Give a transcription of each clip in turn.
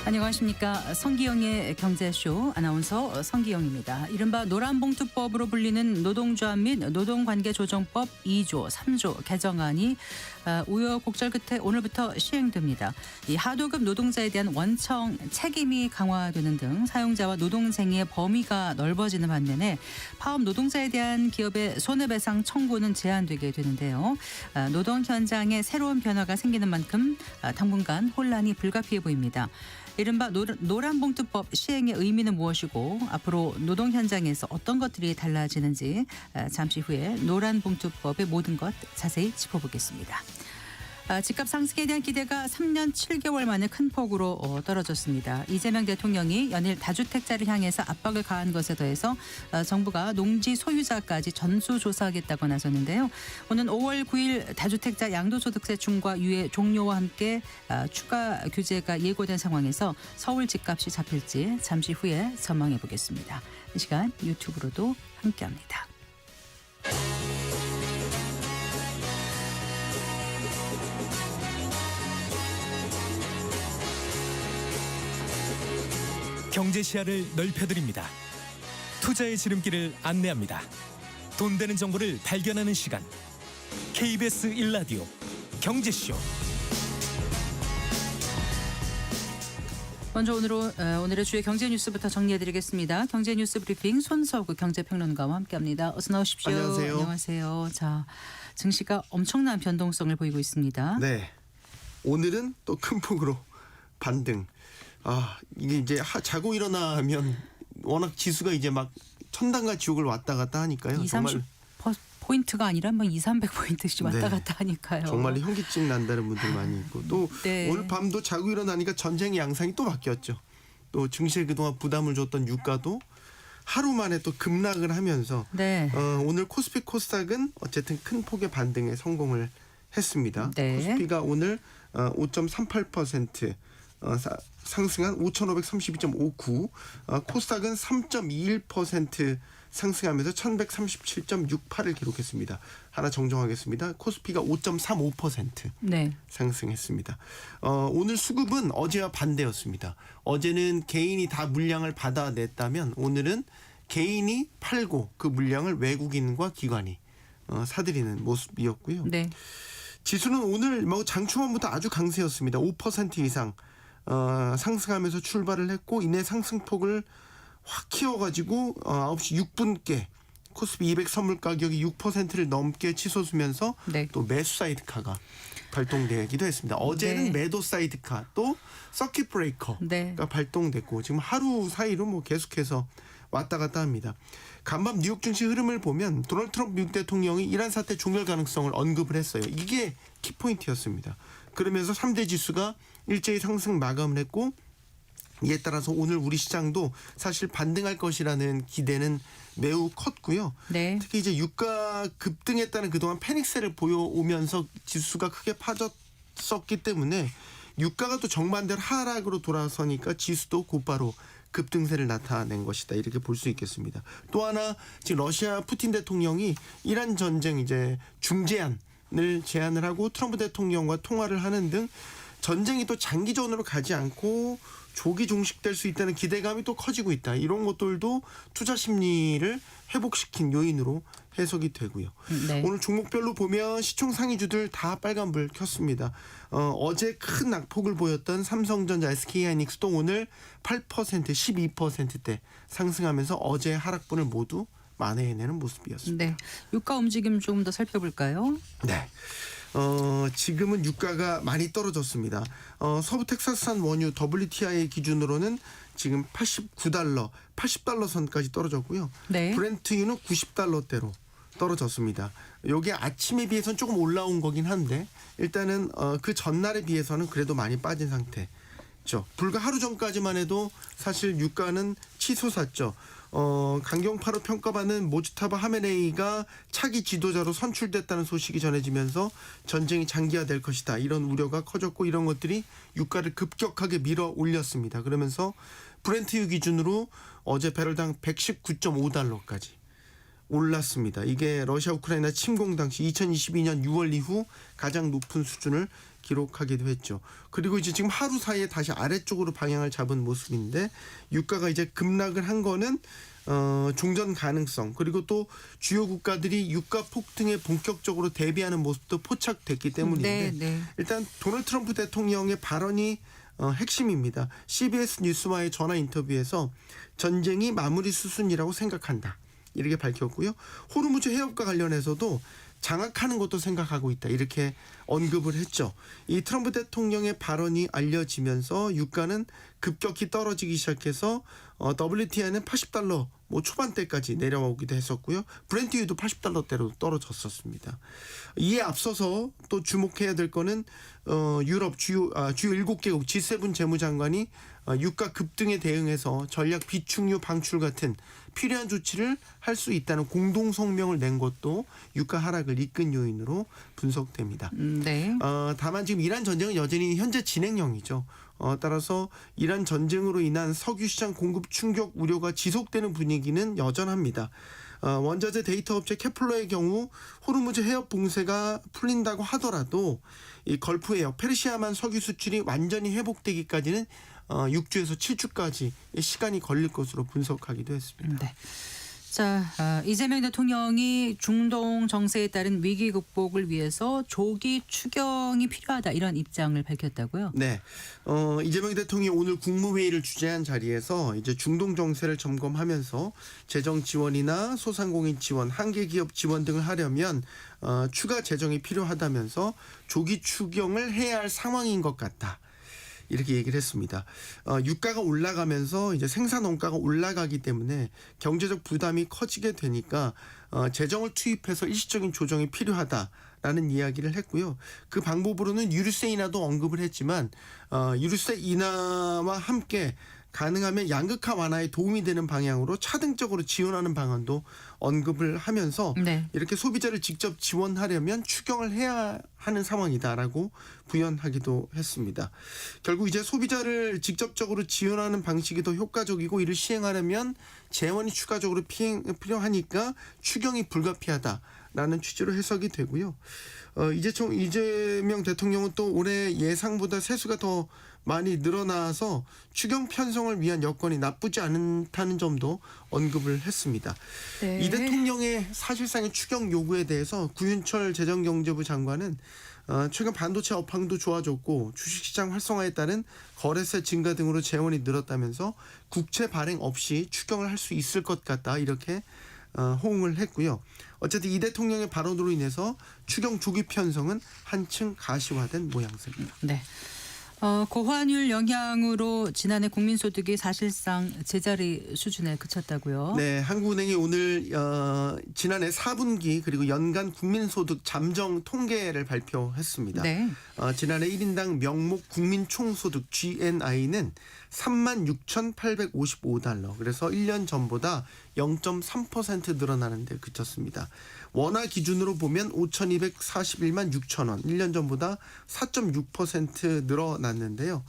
안녕하십니까. 성기영의 경제쇼 아나운서 성기영입니다. 이른바 노란봉투법으로 불리는 노동조합 및 노동관계조정법 2조, 3조 개정안이 우여곡절 끝에 오늘부터 시행됩니다. 이 하도급 노동자에 대한 원청 책임이 강화되는 등 사용자와 노동쟁의의 범위가 넓어지는 반면에 파업 노동자에 대한 기업의 손해배상 청구는 제한되게 되는데요. 노동 현장에 새로운 변화가 생기는 만큼 당분간 혼란이 불가피해 보입니다. 이른바 노란봉투법 시행의 의미는 무엇이고 앞으로 노동 현장에서 어떤 것들이 달라지는지 잠시 후에 노란봉투법의 모든 것 자세히 짚어보겠습니다. 집값 상승에 대한 기대가 3년 7개월 만에 큰 폭으로 떨어졌습니다. 이재명 대통령이 연일 다주택자를 향해서 압박을 가한 것에 더해서 정부가 농지 소유자까지 전수조사하겠다고 나섰는데요. 오는 5월 9일 다주택자 양도소득세 중과 유예 종료와 함께 추가 규제가 예고된 상황에서 서울 집값이 잡힐지 잠시 후에 전망해 보겠습니다. 이 시간 유튜브로도 함께합니다. 경제 시야를 넓혀드립니다. 투자의 지름길을 안내합니다. 돈 되는 정보를 발견하는 시간. KBS 1라디오 경제쇼. 먼저 오늘의 주요 경제 뉴스부터 정리해드리겠습니다. 경제 뉴스 브리핑 손석우 경제평론가와 함께합니다. 어서 나오십시오. 안녕하세요. 안녕하세요. 자, 증시가 엄청난 변동성을 보이고 있습니다. 네. 오늘은 또 큰 폭으로 반등. 이게 이제 자고 일어나면 워낙 지수가 이제 막 천당과 지옥을 왔다 갔다 하니까요. 30포인트가 아니라 뭐 200-300포인트씩 왔다 네. 갔다 하니까요. 정말 현기증 난다는 분들 많이 있고 또 네. 오늘 밤도 자고 일어나니까 전쟁의 양상이 또 바뀌었죠. 또 증시에 그동안 부담을 줬던 유가도 하루 만에 또 급락을 하면서 네. 오늘 코스피 코스닥은 어쨌든 큰 폭의 반등에 성공을 했습니다. 네. 코스피가 오늘 5.38% 상승한 5,532.59, 코스닥은 3.21% 상승하면서 1,137.68을 기록했습니다. 하나 정정하겠습니다. 코스피가 5.35% 네. 상승했습니다. 오늘 수급은 어제와 반대였습니다. 어제는 개인이 다 물량을 받아냈다면 오늘은 개인이 팔고 그 물량을 외국인과 기관이 사들이는 모습이었고요. 네. 지수는 오늘 장 초반부터 아주 강세였습니다. 5% 이상 상승하면서 출발을 했고 이내 상승폭을 확 키워가지고 9시 6분께 코스피 200 선물 가격이 6%를 넘게 치솟으면서 네. 또 매수 사이드카가 발동되기도 했습니다. 어제는 네. 매도 사이드카 또 서킷 브레이커가 네. 발동됐고 지금 하루 사이로 계속해서 왔다 갔다 합니다. 간밤 뉴욕 증시 흐름을 보면 도널드 트럼프 미국 대통령이 이란 사태 종결 가능성을 언급을 했어요. 이게 키포인트였습니다. 그러면서 3대 지수가 일제히 상승 마감을 했고 이에 따라서 오늘 우리 시장도 사실 반등할 것이라는 기대는 매우 컸고요. 네. 특히 이제 유가 급등했다는 그동안 패닉세를 보여오면서 지수가 크게 빠졌었기 때문에 유가가 또 정반대로 하락으로 돌아서니까 지수도 곧바로 급등세를 나타낸 것이다. 이렇게 볼 수 있겠습니다. 또 하나 지금 러시아 푸틴 대통령이 이란 전쟁 이제 중재안을 제안을 하고 트럼프 대통령과 통화를 하는 등 전쟁이 또 장기전으로 가지 않고 조기 종식될 수 있다는 기대감이 또 커지고 있다. 이런 것들도 투자 심리를 회복시킨 요인으로 해석이 되고요. 네. 오늘 종목별로 보면 시총 상위주들 다 빨간불 켰습니다. 어제 큰 낙폭을 보였던 삼성전자, SK하이닉스도 오늘 8%, 12%대 상승하면서 어제 하락분을 모두 만회해내는 모습이었습니다. 네. 유가 움직임 조금 더 살펴볼까요? 네. 지금은 유가가 많이 떨어졌습니다. 서부 텍사스산 원유 WTI 기준으로는 지금 89달러, 80달러 선까지 떨어졌고요. 네. 브렌트유는 90달러대로 떨어졌습니다. 이게 아침에 비해서는 조금 올라온 거긴 한데 일단은 그 전날에 비해서는 그래도 많이 빠진 상태죠. 불과 하루 전까지만 해도 사실 유가는 치솟았죠. 강경파로 평가받는 모지타바 하메네이가 차기 지도자로 선출됐다는 소식이 전해지면서 전쟁이 장기화될 것이다. 이런 우려가 커졌고 이런 것들이 유가를 급격하게 밀어 올렸습니다. 그러면서 브렌트유 기준으로 어제 배럴당 119.5달러까지 올랐습니다. 이게 러시아 우크라이나 침공 당시 2022년 6월 이후 가장 높은 수준을 기록하기도 했죠. 그리고 이제 지금 하루 사이에 다시 아래쪽으로 방향을 잡은 모습인데 유가가 이제 급락을 한 거는 종전 가능성 그리고 또 주요 국가들이 유가 폭등에 본격적으로 대비하는 모습도 포착됐기 때문인데 네. 일단 도널드 트럼프 대통령의 발언이 핵심입니다. CBS 뉴스와의 전화 인터뷰에서 전쟁이 마무리 수순이라고 생각한다. 이렇게 밝혔고요. 호르무즈 해협과 관련해서도 장악하는 것도 생각하고 있다. 이렇게 언급을 했죠. 이 트럼프 대통령의 발언이 알려지면서 유가는 급격히 떨어지기 시작해서 WTI는 $80 초반대까지 내려오기도 했었고요. 브렌트유도 $80대로 떨어졌었습니다. 이에 앞서서 또 주목해야 될 거는 유럽 주요 7개국 G7 재무장관이 유가 급등에 대응해서 전략 비축유 방출 같은 필요한 조치를 할 수 있다는 공동 성명을 낸 것도 유가 하락을 이끈 요인으로 분석됩니다. 네. 다만 지금 이란 전쟁은 여전히 현재 진행형이죠. 따라서 이란 전쟁으로 인한 석유 시장 공급 충격 우려가 지속되는 분위기는 여전합니다. 원자재 데이터 업체 케플러의 경우 호르무즈 해협 봉쇄가 풀린다고 하더라도 이 걸프해역 페르시아만 석유 수출이 완전히 회복되기까지는 6주에서 7주까지 시간이 걸릴 것으로 분석하기도 했습니다. 네. 자, 이재명 대통령이 중동 정세에 따른 위기 극복을 위해서 조기 추경이 필요하다 이런 입장을 밝혔다고요? 네, 이재명 대통령이 오늘 국무회의를 주재한 자리에서 이제 중동 정세를 점검하면서 재정 지원이나 소상공인 지원, 한계 기업 지원 등을 하려면 추가 재정이 필요하다면서 조기 추경을 해야 할 상황인 것 같다. 이렇게 얘기를 했습니다. 유가가 올라가면서 이제 생산 원가가 올라가기 때문에 경제적 부담이 커지게 되니까 재정을 투입해서 일시적인 조정이 필요하다라는 이야기를 했고요. 그 방법으로는 유류세 인하도 언급을 했지만 유류세 인하와 함께 가능하면 양극화 완화에 도움이 되는 방향으로 차등적으로 지원하는 방안도 언급을 하면서 네. 이렇게 소비자를 직접 지원하려면 추경을 해야 하는 상황이다라고 부연하기도 했습니다. 결국 이제 소비자를 직접적으로 지원하는 방식이 더 효과적이고 이를 시행하려면 재원이 추가적으로 필요하니까 추경이 불가피하다라는 취지로 해석이 되고요. 이재명 대통령은 또 올해 예상보다 세수가 더 많이 늘어나서 추경 편성을 위한 여건이 나쁘지 않다는 점도 언급을 했습니다. 네. 이 대통령의 사실상의 추경 요구에 대해서 구윤철 재정경제부 장관은 최근 반도체 업황도 좋아졌고 주식시장 활성화에 따른 거래세 증가 등으로 재원이 늘었다면서 국채 발행 없이 추경을 할 수 있을 것 같다 이렇게 호응을 했고요. 어쨌든 이 대통령의 발언으로 인해서 추경 조기 편성은 한층 가시화된 모양새입니다. 네. 고환율 영향으로 지난해 국민소득이 사실상 제자리 수준에 그쳤다고요? 네, 한국은행이 오늘 지난해 4분기 그리고 연간 국민소득 잠정 통계를 발표했습니다. 네. 지난해 1인당 명목 국민총소득 GNI는 36,855달러. 그래서 1년 전보다 0.3% 늘어나는 데 그쳤습니다. 원화 기준으로 보면 5,241만 6천 원. 1년 전보다 4.6% 늘어났는데요.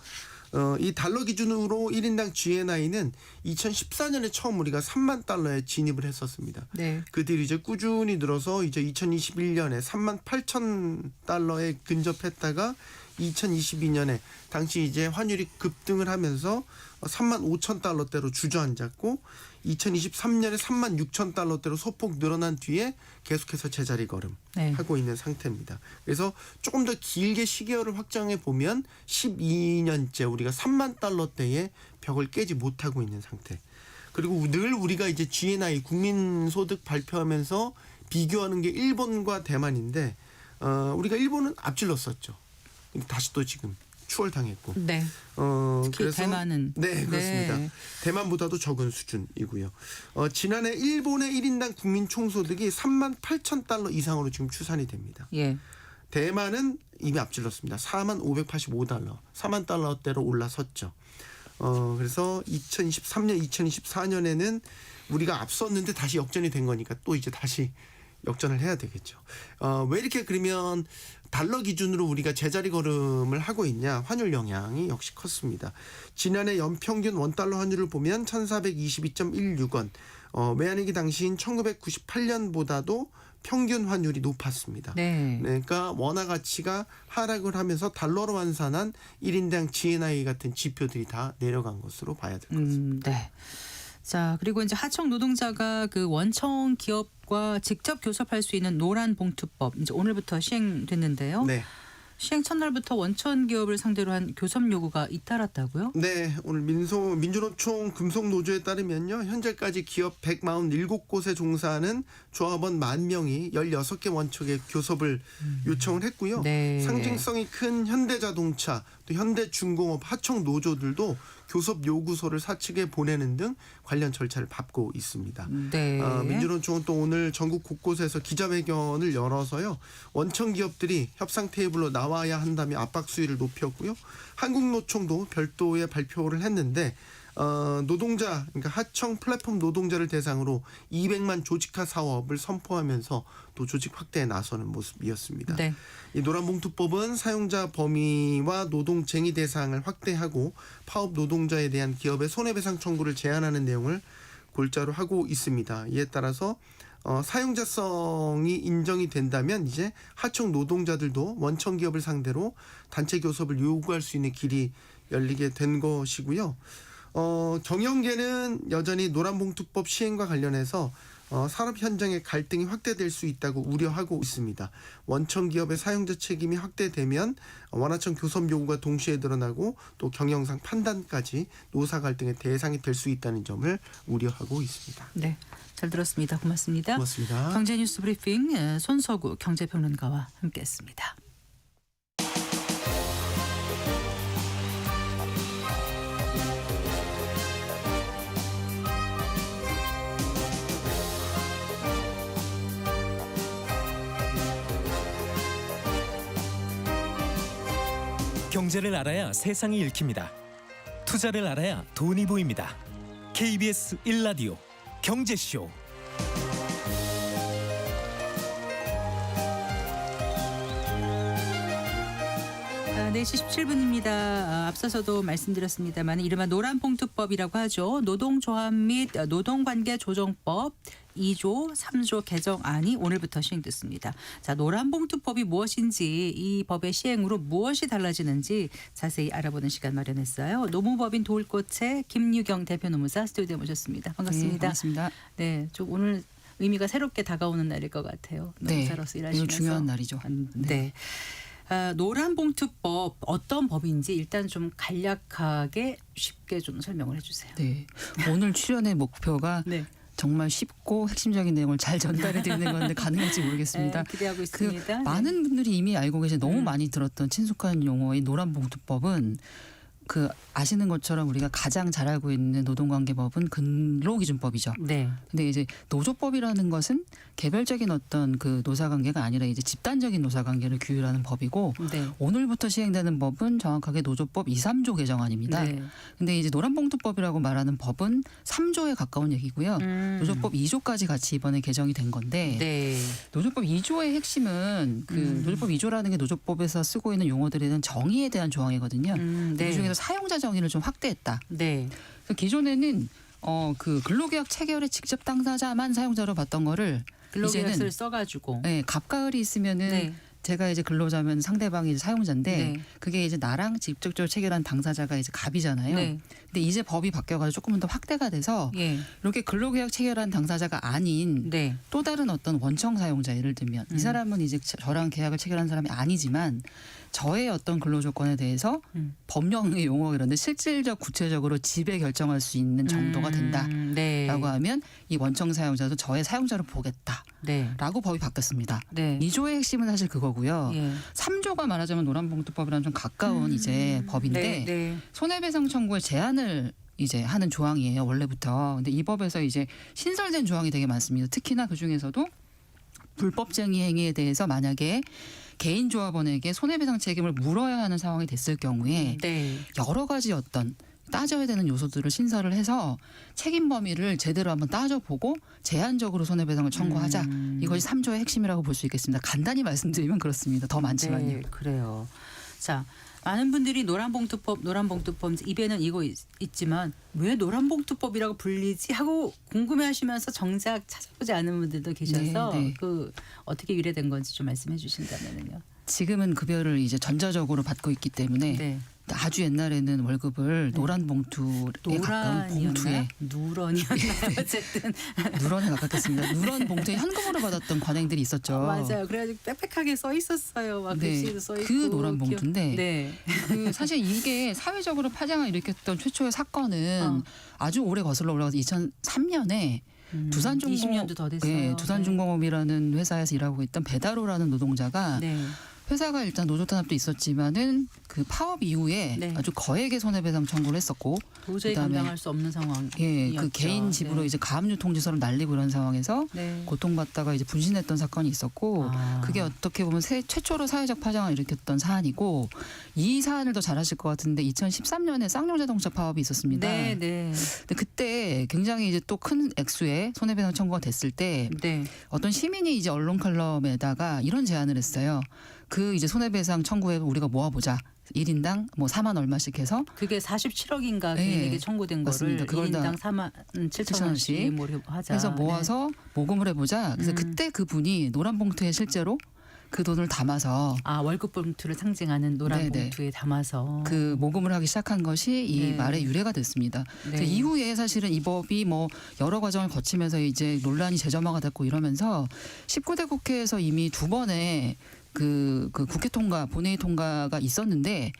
이 달러 기준으로 1인당 GNI는 2014년에 처음 우리가 3만 달러에 진입을 했었습니다. 네. 그 뒤로 이제 꾸준히 늘어서 이제 2021년에 3만 8천 달러에 근접했다가 2022년에 당시 이제 환율이 급등을 하면서 3만 5천 달러대로 주저앉았고 2023년에 3만 6천 달러대로 소폭 늘어난 뒤에 계속해서 제자리 걸음 네. 하고 있는 상태입니다. 그래서 조금 더 길게 시계열을 확장해 보면 12년째 우리가 3만 달러대의 벽을 깨지 못하고 있는 상태. 그리고 늘 우리가 이제 GNI 국민소득 발표하면서 비교하는 게 일본과 대만인데 우리가 일본은 앞질렀었죠. 다시 또 지금 추월당했고. 네. 특히 그래서 대만은. 네, 그렇습니다. 네. 대만보다도 적은 수준이고요. 지난해 일본의 1인당 국민 총소득이 3만 8천 달러 이상으로 지금 추산이 됩니다. 예. 대만은 이미 앞질렀습니다. 4만 585달러, 4만 달러대로 올라섰죠. 그래서 2023년, 2024년에는 우리가 앞섰는데 다시 역전이 된 거니까 또 이제 다시 역전을 해야 되겠죠. 왜 이렇게 그러면 달러 기준으로 우리가 제자리 걸음을 하고 있냐? 환율 영향이 역시 컸습니다. 지난해 연평균 원달러 환율을 보면 1422.16원, 외환위기 당시인 1998년보다도 평균 환율이 높았습니다. 네. 그러니까 원화 가치가 하락을 하면서 달러로 환산한 1인당 GNI 같은 지표들이 다 내려간 것으로 봐야 될 것 같습니다. 네. 자, 그리고 이제 하청 노동자가 그 원청 기업과 직접 교섭할 수 있는 노란 봉투법 이제 오늘부터 시행됐는데요. 네. 시행 첫날부터 원천 기업을 상대로 한 교섭 요구가 잇따랐다고요? 네, 오늘 민주노총 금속노조에 따르면요. 현재까지 기업 147곳에 종사하는 조합원 10,000명이 16개 원청에 교섭을 요청을 했고요. 네. 상징성이 큰 현대자동차, 또 현대중공업 하청 노조들도 교섭 요구서를 사측에 보내는 등 관련 절차를 밟고 있습니다. 네. 민주노총은 또 오늘 전국 곳곳에서 기자회견을 열어서요. 원청 기업들이 협상 테이블로 나와야 한다며 압박 수위를 높였고요. 한국노총도 별도의 발표를 했는데 노동자, 그러니까 하청 플랫폼 노동자를 대상으로 200만 조직화 사업을 선포하면서 또 조직 확대에 나서는 모습이었습니다. 네. 이 노란봉투법은 사용자 범위와 노동쟁의 대상을 확대하고 파업 노동자에 대한 기업의 손해배상 청구를 제한하는 내용을 골자로 하고 있습니다. 이에 따라서 사용자성이 인정이 된다면 이제 하청 노동자들도 원청 기업을 상대로 단체 교섭을 요구할 수 있는 길이 열리게 된 것이고요. 정영계는 여전히 노란봉투법 시행과 관련해서 산업 현장의 갈등이 확대될 수 있다고 우려하고 있습니다. 원청 기업의 사용자 책임이 확대되면 원하청 교섭 요구가 동시에 늘어나고 또 경영상 판단까지 노사 갈등의 대상이 될 수 있다는 점을 우려하고 있습니다. 네. 잘 들었습니다. 고맙습니다. 고맙습니다. 경제뉴스 브리핑 손석우 경제평론가와 함께했습니다. 경제를 알아야 세상이 읽힙니다. 투자를 알아야 돈이 보입니다. KBS 1라디오 경제쇼. 4시 17분입니다. 앞서서도 말씀드렸습니다만 이른바 노란봉투법이라고 하죠. 노동조합 및 노동관계조정법 2조, 3조 개정안이 오늘부터 시행됐습니다. 자, 노란봉투법이 무엇인지 이 법의 시행으로 무엇이 달라지는지 자세히 알아보는 시간 마련했어요. 노무법인 도울꽃의 김유경 대표노무사 스튜디오에 모셨습니다. 반갑습니다. 네, 반갑습니다. 네, 좀 오늘 의미가 새롭게 다가오는 날일 것 같아요. 노무사로서 일하시면서. 매우 중요한 날이죠. 네. 노란봉투법 어떤 법인지 일단 좀 간략하게 쉽게 좀 설명을 해주세요. 네. 오늘 출연의 목표가 네. 정말 쉽고 핵심적인 내용을 잘 전달해 드리는 건데 가능할지 모르겠습니다. 네, 기대하고 있습니다. 네. 많은 분들이 이미 알고 계신 너무 많이 들었던 친숙한 용어인 노란봉투법은 아시는 것처럼 우리가 가장 잘 알고 있는 노동관계법은 근로기준법이죠. 네. 근데 이제 노조법이라는 것은 개별적인 어떤 그 노사관계가 아니라 이제 집단적인 노사관계를 규율하는 법이고 네. 오늘부터 시행되는 법은 정확하게 노조법 2, 3조 개정안입니다. 네. 근데 이제 노란봉투법이라고 말하는 법은 3조에 가까운 얘기고요. 노조법 2조까지 같이 이번에 개정이 된 건데 네. 노조법 2조의 핵심은 노조법 2조라는 게 노조법에서 쓰고 있는 용어들에 대한 정의에 대한 조항이거든요. 네. 그 중에서 사용자 정의를 좀 확대했다. 네. 그래서 기존에는 그 근로계약 체결의 직접 당사자만 사용자로 봤던 거를 근로계약서를 이제는 써가지고. 네, 갑가을이 있으면은 네. 제가 이제 근로자면 상대방이 이제 사용자인데 네. 그게 이제 나랑 직접적으로 체결한 당사자가 이제 갑이잖아요. 네. 근데 이제 법이 바뀌어가지고 조금은 더 확대가 돼서 예. 이렇게 근로계약 체결한 당사자가 아닌 네. 또 다른 어떤 원청 사용자 예를 들면 이 사람은 이제 저랑 계약을 체결한 사람이 아니지만 저의 어떤 근로 조건에 대해서 법령의 용어 이런데 실질적 구체적으로 지배 결정할 수 있는 정도가 된다라고 네. 하면 이 원청 사용자도 저의 사용자로 보겠다라고 네. 법이 바뀌었습니다. 네. 2조의 핵심은 사실 그거고요. 예. 3조가 말하자면 노란봉투법이랑 좀 가까운 이제 법인데 네. 네. 손해배상 청구의 제한을 이제 하는 조항이에요 원래부터. 근데 이 법에서 이제 신설된 조항이 되게 많습니다. 특히나 그 중에서도 불법쟁의 행위에 대해서 만약에 개인 조합원에게 손해배상 책임을 물어야 하는 상황이 됐을 경우에 네. 여러 가지 어떤 따져야 되는 요소들을 신설을 해서 책임 범위를 제대로 한번 따져보고 제한적으로 손해배상을 청구하자. 이것이 3조의 핵심이라고 볼 수 있겠습니다. 간단히 말씀드리면 그렇습니다. 더 많지만요. 네, 그래요. 자, 많은 분들이 노란봉투법 입에는 이거 있지만 왜 노란봉투법이라고 불리지 하고 궁금해하시면서 정작 찾아보지 않은 분들도 계셔서 네, 네. 그 어떻게 유래된 건지 좀 말씀해 주신다면요. 지금은 급여를 이제 전자적으로 받고 있기 때문에 네. 아주 옛날에는 월급을 노란 봉투에 가까운 봉투에 누런이었나요? 어쨌든 누런에 가깝겠습니다. 누런 봉투에 현금으로 받았던 관행들이 있었죠. 맞아요. 그래가지고 빽빽하게 써 있었어요. 막 네, 글씨도 써 있고. 그 노란 봉투인데 네. 그 사실 이게 사회적으로 파장을 일으켰던 최초의 사건은 아주 오래 거슬러 올라가서 2003년에 두산중공업 20년도 더 됐어요. 네, 두산중공업이라는 회사에서 일하고 있던 배다로라는 노동자가 네. 회사가 일단 노조 탄압도 있었지만은 그 파업 이후에 네. 아주 거액의 손해배상 청구를 했었고 도저히 그다음에 감당할 수 없는 상황. 예, 그 개인 집으로 네. 이제 가압류 통지서를 날리고 이런 상황에서 네. 고통받다가 이제 분신했던 사건이 있었고 아. 그게 어떻게 보면 최초로 사회적 파장을 일으켰던 사안이고 이 사안을 더 잘 아실 것 같은데 2013년에 쌍용자동차 파업이 있었습니다. 네, 네. 근데 그때 굉장히 이제 또 큰 액수의 손해배상 청구가 됐을 때 네. 어떤 시민이 이제 언론 칼럼에다가 이런 제안을 했어요. 그 이제 손해배상 청구에 우리가 모아보자. 1인당 뭐 4만 얼마씩 해서 그게 47억인가 네. 개인에게 청구된 맞습니다. 거를 그걸 다 1인당 4만 7천 7천 원씩 원씩 모으려고 하자. 해서 모아서 모금을 해보자. 그래서 음. 그때 그분이 노란 봉투에 실제로 그 돈을 담아서 아 월급 봉투를 상징하는 노란 네네. 봉투에 담아서 그 모금을 하기 시작한 것이 이 네. 말의 유래가 됐습니다. 네. 그래서 이후에 사실은 이 법이 뭐 여러 과정을 거치면서 이제 논란이 재점화가 됐고 이러면서 19대 국회에서 이미 두 번의 그 국회 통과, 본회의 통과가 있었는데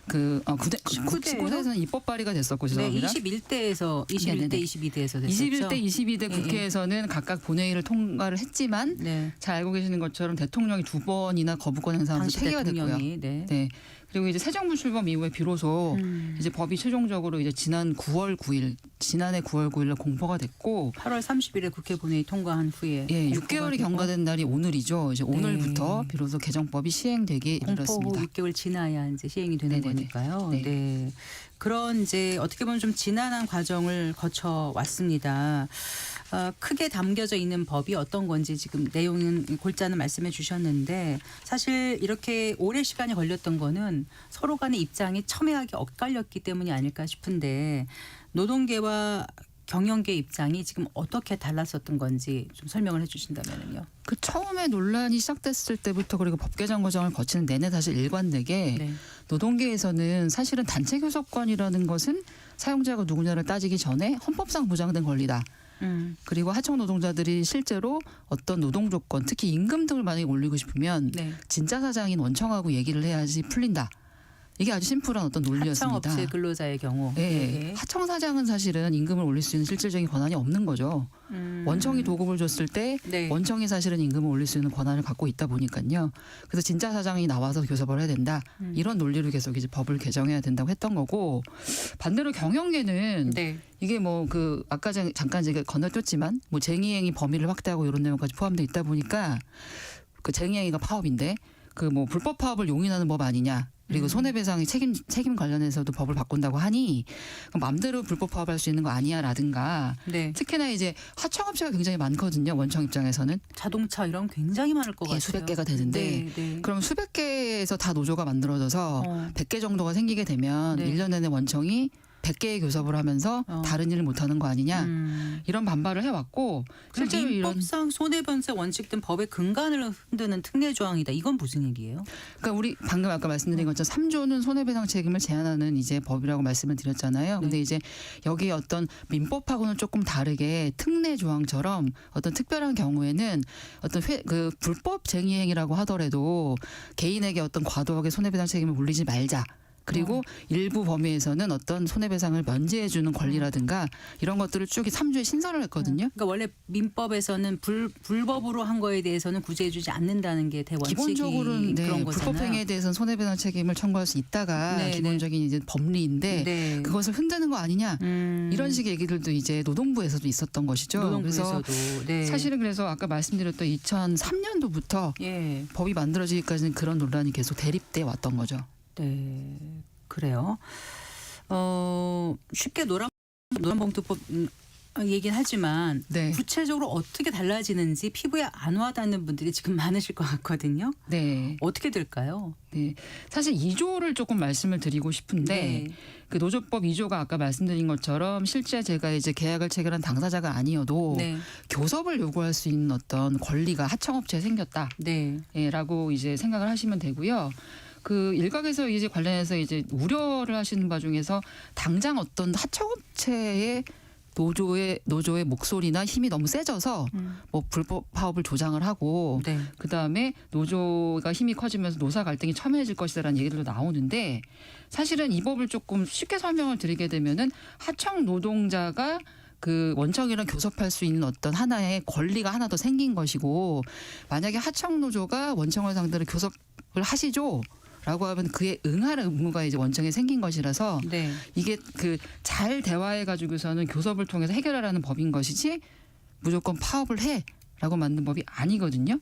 그 19대에서는 입법 발의가 됐었고 네, 죄송합니다. 21대에서 21대, 네네네. 22대에서 됐었죠. 21대, 22대 예, 국회에서는 각각 본회의를 통과를 했지만 네. 잘 알고 계시는 것처럼 대통령이 두 번이나 거부권 행사하면서 당시 폐기가 됐고요. 대통령이 네. 네. 그리고 이제 새 정부 출범 이후에 비로소 이제 법이 최종적으로 이제 지난해 9월 9일날 공포가 됐고 8월 30일에 국회 본회의 통과한 후에 예, 공포가 6개월이 되고 경과된 날이 오늘이죠. 이제 네. 오늘부터 비로소 개정법이 시행되게 공포 후 이르렀습니다. 6개월 지나야 이제 시행이 되는 네네네. 거니까요. 네. 네. 그런 이제 어떻게 보면 좀 지난한 과정을 거쳐 왔습니다. 크게 담겨져 있는 법이 어떤 건지 지금 내용은 골자는 말씀해 주셨는데 사실 이렇게 오래 시간이 걸렸던 거는 서로 간의 입장이 첨예하게 엇갈렸기 때문이 아닐까 싶은데 노동계와 경영계 입장이 지금 어떻게 달랐었던 건지 좀 설명을 해 주신다면요. 그 처음에 논란이 시작됐을 때부터 그리고 법 개정 과정을 거치는 내내 사실 일관되게 네. 노동계에서는 사실은 단체 교섭권이라는 것은 사용자가 누구냐를 따지기 전에 헌법상 보장된 권리다. 그리고 하청 노동자들이 실제로 어떤 노동 조건, 특히 임금 등을 만약에 올리고 싶으면 네. 진짜 사장인 원청하고 얘기를 해야지 풀린다. 이게 아주 심플한 어떤 논리였습니다. 하청업체 근로자의 경우. 네. 하청 사장은 사실은 임금을 올릴 수 있는 실질적인 권한이 없는 거죠. 원청이 도급을 줬을 때 네. 원청이 사실은 임금을 올릴 수 있는 권한을 갖고 있다 보니까요. 그래서 진짜 사장이 나와서 교섭을 해야 된다. 이런 논리로 계속 이제 법을 개정해야 된다고 했던 거고 반대로 경영계는 네. 이게 뭐 그 아까 잠깐 제가 건너뛰었지만 뭐 쟁의행위 범위를 확대하고 이런 내용까지 포함되어 있다 보니까 그 쟁의행위가 파업인데 그 뭐 불법 파업을 용인하는 법 아니냐. 그리고 손해배상의 책임 관련해서도 법을 바꾼다고 하니 마음대로 불법 파업할 수 있는 거 아니야라든가 네. 특히나 이제 하청업체가 굉장히 많거든요. 원청 입장에서는 자동차 이런 거 굉장히 많을 것 예, 같아요. 수백 개가 되는데 네, 네. 그럼 수백 개에서 다 노조가 만들어져서 100개 정도가 생기게 되면 네. 1년 내내 원청이 100개의 교섭을 하면서 다른 일을 못하는 거 아니냐 이런 반발을 해왔고 실제로 이런 민법상 손해배상 원칙 등 법의 근간을 흔드는 특례 조항이다. 이건 무슨 얘기예요? 그러니까 우리 방금 아까 말씀드린 것처럼 3조는 손해배상 책임을 제한하는 이제 법이라고 말씀을 드렸잖아요. 근데 네. 이제 여기 어떤 민법하고는 조금 다르게 특례 조항처럼 어떤 특별한 경우에는 어떤 그 불법 쟁의행위라고 하더라도 개인에게 어떤 과도하게 손해배상 책임을 물리지 말자. 그리고 일부 범위에서는 어떤 손해배상을 면제해주는 권리라든가 이런 것들을 쭉 3조에 신설을 했거든요. 그러니까 원래 민법에서는 불법으로 한 거에 대해서는 구제해주지 않는다는 게 대원칙이 기본적으로는 그런 거잖아요. 불법 행위에 대해서는 손해배상 책임을 청구할 수 있다가 네, 기본적인 이제 법리인데 네. 그것을 흔드는 거 아니냐 이런 식의 얘기들도 이제 노동부에서도 있었던 것이죠. 노동부에서도 그래서 네. 사실은 그래서 아까 말씀드렸던 2003년도부터 예. 법이 만들어지기까지는 그런 논란이 계속 대립돼 왔던 거죠. 네. 그래요. 쉽게 노란봉투법 얘긴 하지만 네. 구체적으로 어떻게 달라지는지 피부에 안 와닿는 분들이 지금 많으실 것 같거든요. 네. 어떻게 될까요? 네. 사실 2조를 조금 말씀을 드리고 싶은데 네. 그 노조법 2조가 아까 말씀드린 것처럼 실제 제가 이제 계약을 체결한 당사자가 아니어도 네. 교섭을 요구할 수 있는 어떤 권리가 하청업체에 생겼다. 네. 라고 이제 생각을 하시면 되고요. 그 일각에서 이제 관련해서 이제 우려를 하시는 바 중에서 당장 어떤 하청업체의 노조의 목소리나 힘이 너무 세져서 뭐 불법 파업을 조장을 하고 네. 그다음에 노조가 힘이 커지면서 노사 갈등이 첨예해질 것이다라는 얘기들도 나오는데 사실은 이 법을 조금 쉽게 설명을 드리게 되면은 하청 노동자가 그 원청이랑 교섭할 수 있는 어떤 하나의 권리가 하나 더 생긴 것이고 만약에 하청 노조가 원청을 상대로 교섭을 하시죠. 라고 하면 그에 응할 의무가 이제 원청에 생긴 것이라서 네. 이게 그 잘 대화해 가지고서는 교섭을 통해서 해결하라는 법인 것이지 무조건 파업을 해라고 만든 법이 아니거든요.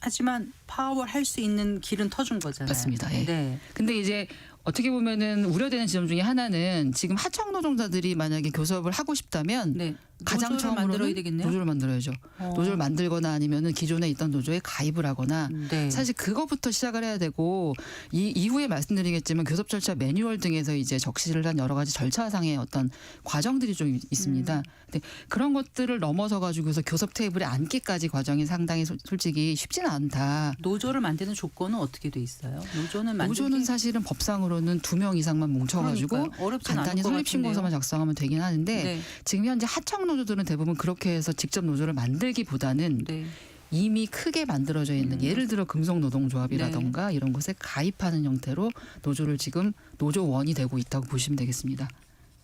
하지만 파업을 할 수 있는 길은 터준 거잖아요. 맞습니다. 예. 네. 근데 이제 어떻게 보면은 우려되는 지점 중에 하나는 지금 하청 노동자들이 만약에 교섭을 하고 싶다면 네. 가장 노조를 처음으로는 만들어야 되겠네요. 노조를 만들어야죠. 노조를 만들거나 아니면은 기존에 있던 노조에 가입을 하거나 네. 사실 그거부터 시작을 해야 되고 이 이후에 말씀드리겠지만 교섭 절차 매뉴얼 등에서 이제 적시를 한 여러 가지 절차상의 어떤 과정들이 좀 있습니다. 근데 그런 것들을 넘어서 가지고서 교섭 테이블에 앉기까지 과정이 상당히 솔직히 쉽지는 않다. 노조를 만드는 조건은 어떻게 돼 있어요? 노조는 사실은 법상으로는 2명 이상만 뭉쳐가지고 그러니까요. 어렵진 않을 간단히 것 설립신고서만 같은데요. 작성하면 되긴 하는데 네. 지금 현재 하청 노조들은 대부분 그렇게 해서 직접 노조를 만들기보다는 네. 이미 크게 만들어져 있는 예를 들어 금속노동조합이라던가 이런 곳에 가입하는 형태로 노조를 지금 노조원이 되고 있다고 보시면 되겠습니다.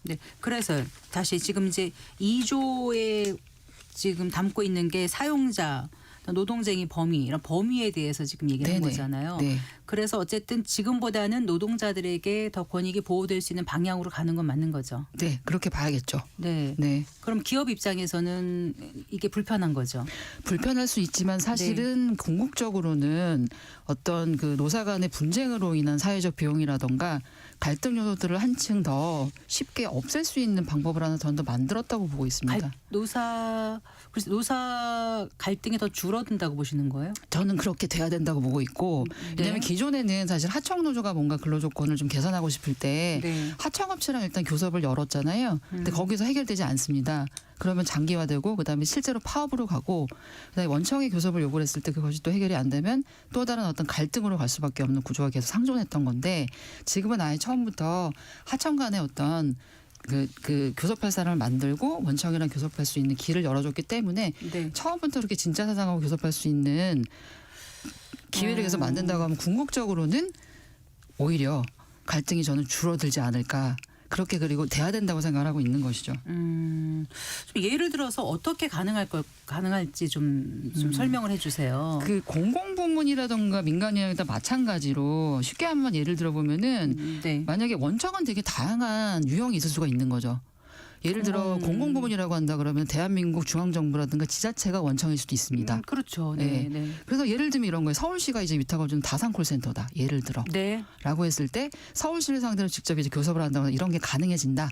네. 그래서 다시 지금 이제 2조에 지금 담고 있는 게 사용자, 노동쟁이 범위 이런 범위에 대해서 지금 얘기하는 네네. 거잖아요. 네. 그래서 어쨌든 지금보다는 노동자들에게 더 권익이 보호될 수 있는 방향으로 가는 건 맞는 거죠. 네, 그렇게 봐야겠죠. 네. 네. 그럼 기업 입장에서는 이게 불편한 거죠. 불편할 수 있지만 사실은 궁극적으로는 어떤 그 노사 간의 분쟁으로 인한 사회적 비용이라던가 갈등 요소들을 한층 더 쉽게 없앨 수 있는 방법을 하나 더 만들었다고 보고 있습니다. 노사 갈등이 더 줄어든다고 보시는 거예요? 저는 그렇게 돼야 된다고 보고 있고 왜냐하면 기존에는 사실 하청 노조가 뭔가 근로 조건을 좀 개선하고 싶을 때 네. 하청업체랑 일단 교섭을 열었잖아요. 근데 거기서 해결되지 않습니다. 그러면 장기화되고 그다음에 실제로 파업으로 가고 그다음에 원청의 교섭을 요구를 했을 때 그것이 또 해결이 안 되면 또 다른 어떤 갈등으로 갈 수밖에 없는 구조가 계속 상존했던 건데 지금은 아예 처음부터 하청 간의 어떤 그 교섭할 사람을 만들고 원청이랑 교섭할 수 있는 길을 열어줬기 때문에 네. 처음부터 이렇게 진짜 사상하고 교섭할 수 있는 기회를 계속 만든다고 하면 궁극적으로는 오히려 갈등이 저는 줄어들지 않을까. 그렇게 그리고 돼야 된다고 생각을 하고 있는 것이죠. 좀 예를 들어서 어떻게 가능할지 좀 설명을 해주세요. 그 공공부문이라든가 민간이라든가 마찬가지로 쉽게 한번 예를 들어보면은 네. 만약에 원청은 되게 다양한 유형이 있을 수가 있는 거죠. 예를 들어 공공부문이라고 한다 그러면 대한민국 중앙정부라든가 지자체가 원청일 수도 있습니다. 그렇죠. 네. 네. 네. 그래서 예를 들면 이런 거예요. 서울시가 이제 위탁을 준 다산콜센터다. 예를 들어. 네. 라고 했을 때 서울시를 상대로 직접 이제 교섭을 한다거나 이런 게 가능해진다.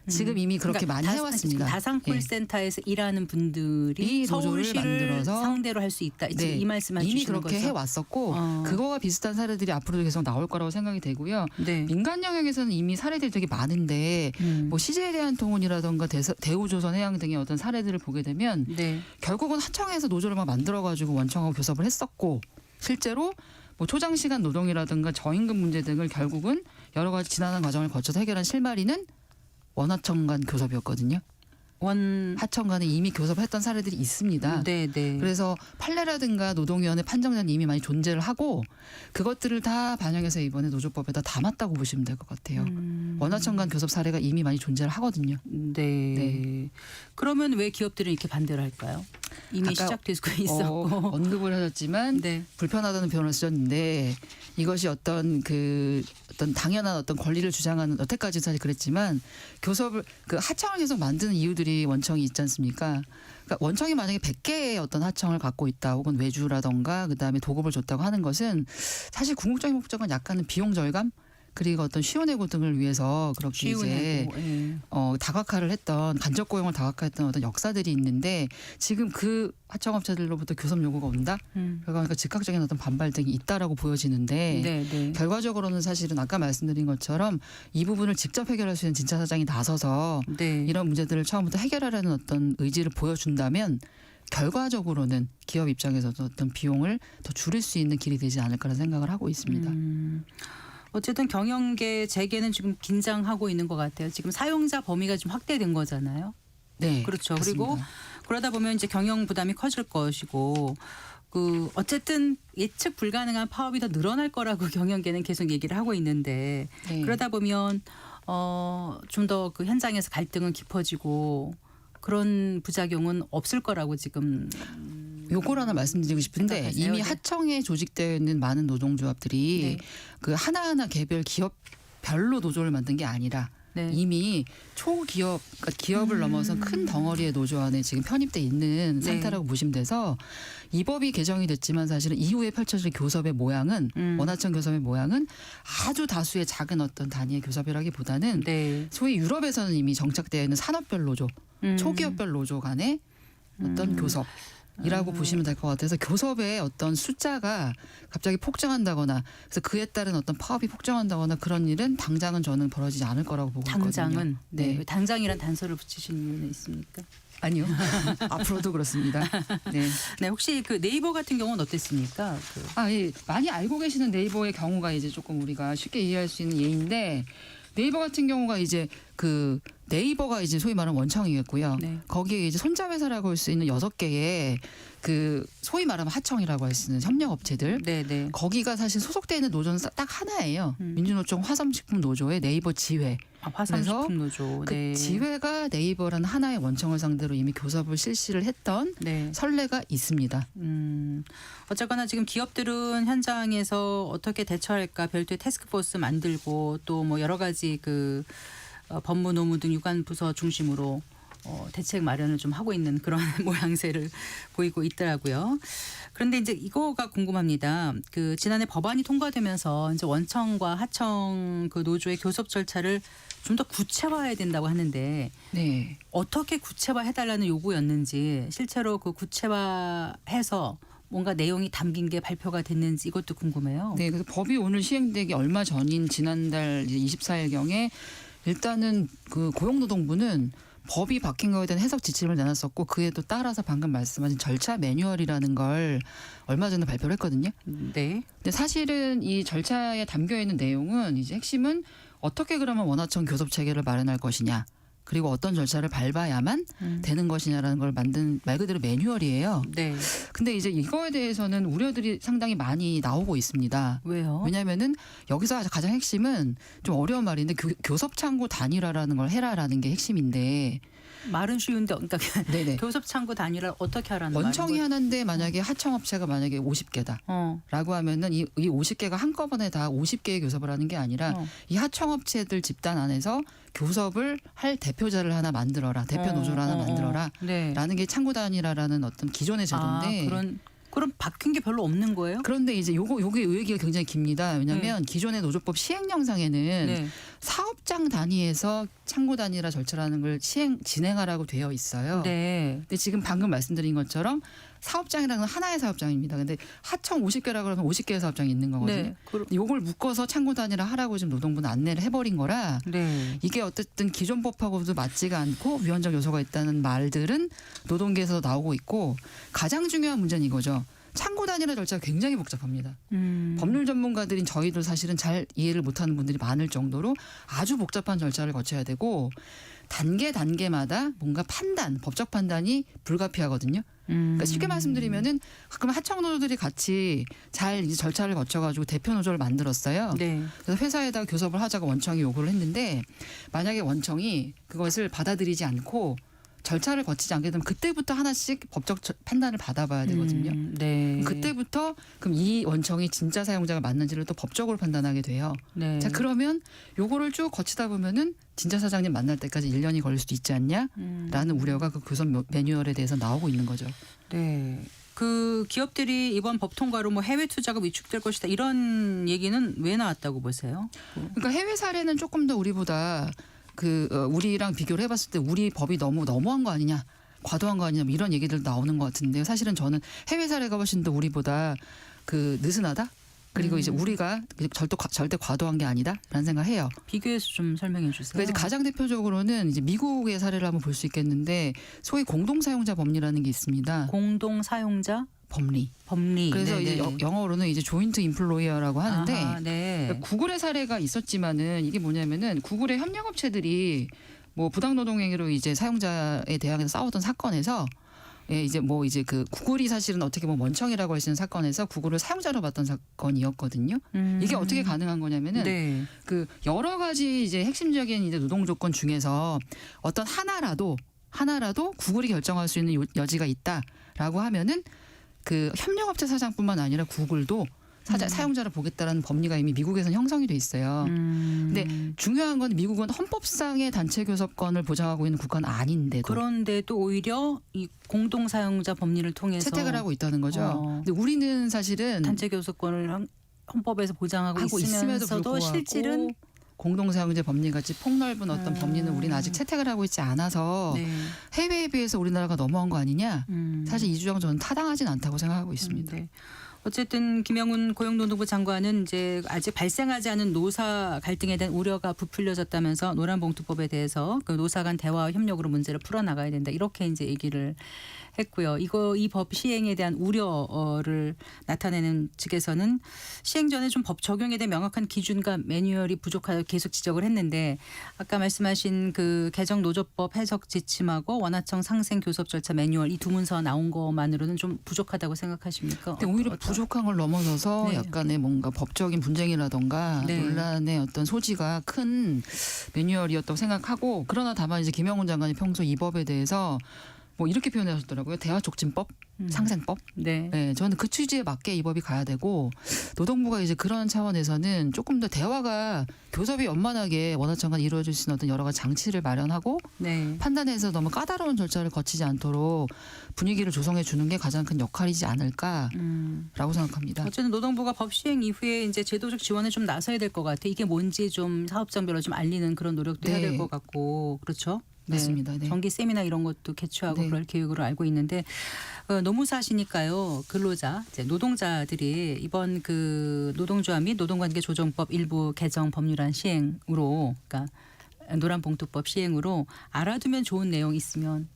지금 이미 그렇게 많이 해왔습니다. 다산콜센터에서 일하는 분들이 이 노조를 서울시를 만들어서 상대로 할 수 있다. 지금 이 말씀을 이미 주시는 그렇게 거죠? 해왔었고 그거와 비슷한 사례들이 앞으로도 계속 나올 거라고 생각이 되고요. 네. 민간 영역에서는 이미 사례들이 되게 많은데 뭐 CJ에 대한 통운이라든가 대우조선해양 등의 어떤 사례들을 보게 되면 네. 결국은 하청에서 노조를 막 만들어가지고 원청하고 교섭을 했었고 실제로 뭐 초장시간 노동이라든가 저임금 문제 등을 결국은 여러 가지 지난한 과정을 거쳐서 해결한 실마리는 원하청 간 교섭이었거든요. 하청 간에 이미 교섭했던 사례들이 있습니다. 네, 네. 그래서 판례라든가 노동위원회 판정단이 이미 많이 존재를 하고 그것들을 다 반영해서 이번에 노조법에다 담았다고 보시면 될 것 같아요. 원하청 간 교섭 사례가 이미 많이 존재를 하거든요. 네. 네. 그러면 왜 기업들은 이렇게 반대를 할까요? 이미 아까 시작되고 있었고. 언급을 하셨지만 네. 불편하다는 표현을 쓰셨는데 이것이 어떤 당연한 어떤 권리를 주장하는 여태까지 사실 그랬지만 교섭을 그 하청을 계속 만드는 이유들이 원청이 있지 않습니까? 그러니까 원청이 만약에 100개의 어떤 하청을 갖고 있다 혹은 외주라던가 그다음에 도급을 줬다고 하는 것은 사실 궁극적인 목적은 약간은 비용 절감 그리고 어떤 시효내고 등을 위해서 그렇게 이제 쉬운해고. 예. 다각화를 했던 간접 고용을 다각화했던 어떤 역사들이 있는데 지금 그 하청업체들로부터 교섭 요구가 온다. 그러니까 즉각적인 어떤 반발 등이 있다라고 보여지는데 네, 네. 결과적으로는 사실은 아까 말씀드린 것처럼 이 부분을 직접 해결할 수 있는 진짜 사장이 나서서 네. 이런 문제들을 처음부터 해결하려는 어떤 의지를 보여준다면 결과적으로는 기업 입장에서도 어떤 비용을 더 줄일 수 있는 길이 되지 않을까라는 생각을 하고 있습니다. 어쨌든 경영계 재계는 지금 긴장하고 있는 것 같아요. 지금 사용자 범위가 좀 확대된 거잖아요. 네, 그렇죠. 그렇습니다. 그리고 그러다 보면 이제 경영 부담이 커질 것이고 그 어쨌든 예측 불가능한 파업이 더 늘어날 거라고 경영계는 계속 얘기를 하고 있는데 네. 그러다 보면 좀 더 그 현장에서 갈등은 깊어지고 그런 부작용은 없을 거라고 지금 요걸 하나 말씀드리고 싶은데 생각하세요? 이미 네. 하청에 조직되어 있는 많은 노동조합들이 네. 그 하나하나 개별 기업별로 노조를 만든 게 아니라 네. 이미 초기업, 그러니까 기업을 넘어서 큰 덩어리의 노조 안에 지금 편입돼 있는 네. 상태라고 보시면 돼서 이 법이 개정이 됐지만 사실은 이후에 펼쳐질 교섭의 모양은 원하청 교섭의 모양은 아주 다수의 작은 어떤 단위의 교섭이라기보다는 네. 소위 유럽에서는 이미 정착되어 있는 산업별 노조, 초기업별 노조 간의 어떤 교섭이라고 보시면 될 것 같아서 교섭의 어떤 숫자가 갑자기 폭증한다거나 그래서 그에 따른 어떤 파업이 폭증한다거나 그런 일은 당장은 저는 벌어지지 않을 거라고 보고 있거든요. 당장은 네. 네. 당장이란 단서를 붙이신 이유는 있습니까? 아니요. 앞으로도 그렇습니다. 네. 네, 혹시 그 네이버 같은 경우는 어땠습니까? 예. 많이 알고 계시는 네이버의 경우가 이제 조금 우리가 쉽게 이해할 수 있는 예인데 네이버 같은 경우가 이제 그 네이버가 이제 소위 말하는 원청이겠고요. 네. 거기에 이제 손자 회사라고 할 수 있는 6개의 그 소위 말하면 하청이라고 할 수 있는 협력 업체들. 네, 네. 거기가 사실 소속되어 있는 노조는 딱 하나예요. 민주노총 화성식품 노조의 네이버 지회. 화성식품 노조. 그 네. 지회가 네이버라는 하나의 원청을 상대로 이미 교섭을 실시를 했던 네. 선례가 있습니다. 어쨌거나 지금 기업들은 현장에서 어떻게 대처할까 별도의 태스크포스 만들고 또 뭐 여러 가지 그 법무, 노무 등 유관 부서 중심으로 대책 마련을 좀 하고 있는 그런 모양새를 보이고 있더라고요. 그런데 이제 이거가 궁금합니다. 그 지난해 법안이 통과되면서 이제 원청과 하청 그 노조의 교섭 절차를 좀 더 구체화해야 된다고 하는데 네. 어떻게 구체화해달라는 요구였는지 실제로 그 구체화해서 뭔가 내용이 담긴 게 발표가 됐는지 이것도 궁금해요. 네, 그래서 법이 오늘 시행되기 얼마 전인 지난달 24일경에 일단은 그 고용노동부는 법이 바뀐 거에 대한 해석 지침을 내놨었고 그에 또 따라서 방금 말씀하신 절차 매뉴얼이라는 걸 얼마 전에 발표를 했거든요. 네. 근데 사실은 이 절차에 담겨 있는 내용은 이제 핵심은 어떻게 그러면 원하청 교섭 체계를 마련할 것이냐. 그리고 어떤 절차를 밟아야만 되는 것이냐라는 걸 만든 말 그대로 매뉴얼이에요. 네. 근데 이제 이거에 대해서는 우려들이 상당히 많이 나오고 있습니다. 왜요? 왜냐하면은 여기서 가장 핵심은 좀 어려운 말인데 교섭 창구 단일화라는 걸 해라라는 게 핵심인데 말은 쉬운데 그러니까 네네. 교섭 창구 단위를 어떻게 하라는 원청이 말인 하는데 만약에 하청업체가 만약에 50개다. 거예요? 라고 하면은 이 50개가 한꺼번에 다 50개의 교섭을 하는 게 아니라 이 하청업체들 집단 안에서 교섭을 할 대표자를 하나 만들어라. 대표 노조를 하나 만들어라. 네. 라는 게 창구 단위라라는 어떤 기존의 제도인데 그럼 바뀐 게 별로 없는 거예요? 그런데 이제 요게 의기가 굉장히 깁니다. 왜냐하면 기존의 노조법 시행령상에는 네. 사업장 단위에서 창구 단위라 절차라는 걸 진행하라고 되어 있어요. 네. 근데 지금 방금 말씀드린 것처럼 사업장이라는 건 하나의 사업장입니다. 근데 하청 50개라 그러면 50개의 사업장이 있는 거거든요. 네. 요걸 묶어서 창구 단위라 하라고 지금 노동부는 안내를 해버린 거라 네. 이게 어쨌든 기존 법하고도 맞지가 않고 위헌적 요소가 있다는 말들은 노동계에서 나오고 있고 가장 중요한 문제는 이거죠. 창구 단위라 절차가 굉장히 복잡합니다. 법률 전문가들인 저희도 사실은 잘 이해를 못하는 분들이 많을 정도로 아주 복잡한 절차를 거쳐야 되고 단계마다 뭔가 법적 판단이 불가피하거든요. 그러니까 쉽게 말씀드리면은 가끔 하청 노조들이 같이 잘 이제 절차를 거쳐가지고 대표 노조를 만들었어요. 네. 그래서 회사에다가 교섭을 하자고 원청이 요구를 했는데 만약에 원청이 그것을 받아들이지 않고 절차를 거치지 않게 되면 그때부터 하나씩 법적 판단을 받아봐야 되거든요. 네. 그때부터 그럼 이 원청이 진짜 사용자가 맞는지를 또 법적으로 판단하게 돼요. 네. 자 그러면 요거를 쭉 거치다 보면은 진짜 사장님 만날 때까지 1년이 걸릴 수도 있지 않냐라는 우려가 그 교섭 매뉴얼에 대해서 나오고 있는 거죠. 네. 그 기업들이 이번 법 통과로 뭐 해외 투자가 위축될 것이다 이런 얘기는 왜 나왔다고 보세요? 그러니까 해외 사례는 조금 더 우리보다 우리랑 비교를 해봤을 때 우리 법이 너무한 거 아니냐, 과도한 거 아니냐 뭐 이런 얘기들 나오는 것 같은데요. 사실은 저는 해외 사례가 훨씬 더 우리보다 느슨하다. 그리고 이제 우리가 절대 과도한 게 아니다라는 생각해요. 비교해서 좀 설명해 주세요. 그러니까 이제 가장 대표적으로는 이제 미국의 사례를 한번 볼 수 있겠는데 소위 공동 사용자 법리라는 게 있습니다. 공동 사용자 법리. 그래서 네네. 이제 영어로는 이제 조인트 인플로이어라고 하는데 아하, 네. 그러니까 구글의 사례가 있었지만은 이게 뭐냐면은 구글의 협력업체들이 뭐 부당노동행위로 이제 사용자에 대항해서 싸웠던 사건에서 이제 구글이 사실은 어떻게 보면 원청이라고 할 수 있는 사건에서 구글을 사용자로 봤던 사건이었거든요. 이게 어떻게 가능한 거냐면은 네. 여러 가지 이제 핵심적인 이제 노동 조건 중에서 어떤 하나라도 구글이 결정할 수 있는 여지가 있다라고 하면은 협력업체 사장뿐만 아니라 구글도 사용자를 보겠다라는 법리가 이미 미국에서는 형성이 돼 있어요. 근데 중요한 건 미국은 헌법상의 단체 교섭권을 보장하고 있는 국가는 아닌데도 그런데도 오히려 이 공동 사용자 법리를 통해서 채택을 하고 있다는 거죠. 근데 우리는 사실은 단체 교섭권을 헌법에서 보장하고 하고 있음에도 있으면서도 불구하고 실질은 공동사용자 법리같이 폭넓은 어떤 법리는 우리는 아직 채택을 하고 있지 않아서 네. 해외에 비해서 우리나라가 너무한 거 아니냐. 사실 이 주장 저는 타당하진 않다고 생각하고 있습니다. 네. 어쨌든 김영훈 고용노동부 장관은 이제 아직 발생하지 않은 노사 갈등에 대한 우려가 부풀려졌다면서 노란봉투법에 대해서 노사 간 대화와 협력으로 문제를 풀어나가야 된다 이렇게 이제 얘기를 했고요. 이 법 시행에 대한 우려를 나타내는 측에서는 시행 전에 좀 법 적용에 대한 명확한 기준과 매뉴얼이 부족하다고 계속 지적을 했는데 아까 말씀하신 개정 노조법 해석 지침하고 원하청 상생 교섭 절차 매뉴얼 이 두 문서 나온 것만으로는 좀 부족하다고 생각하십니까? 근데 오히려 부족한 걸 넘어서서 네. 약간의 뭔가 법적인 분쟁이라던가 네. 논란의 어떤 소지가 큰 매뉴얼이었다고 생각하고 그러나 다만 이제 김영훈 장관이 평소 이 법에 대해서 뭐 이렇게 표현하셨더라고요. 대화촉진법, 상생법. 네. 네, 저는 그 취지에 맞게 이 법이 가야 되고 노동부가 이제 그런 차원에서는 조금 더 대화가 교섭이 원만하게 원화청과 이루어질 수 있는 어떤 여러 가지 장치를 마련하고 네. 판단해서 너무 까다로운 절차를 거치지 않도록 분위기를 조성해 주는 게 가장 큰 역할이지 않을까라고 생각합니다. 어쨌든 노동부가 법 시행 이후에 이제 제도적 지원에 좀 나서야 될 것 같아요. 이게 뭔지 좀 사업장별로 좀 알리는 그런 노력도 해야 네. 될 것 같고 그렇죠? 맞습니다. 네. 정기 세미나 이런 것도 개최하고 네. 그럴 계획으로 알고 있는데 노무사시니까요. 근로자, 이제 노동자들이 이번 노동조합 및 노동관계조정법 일부 개정 법률안 시행으로, 그러니까 노란봉투법 시행으로 알아두면 좋은 내용 있으면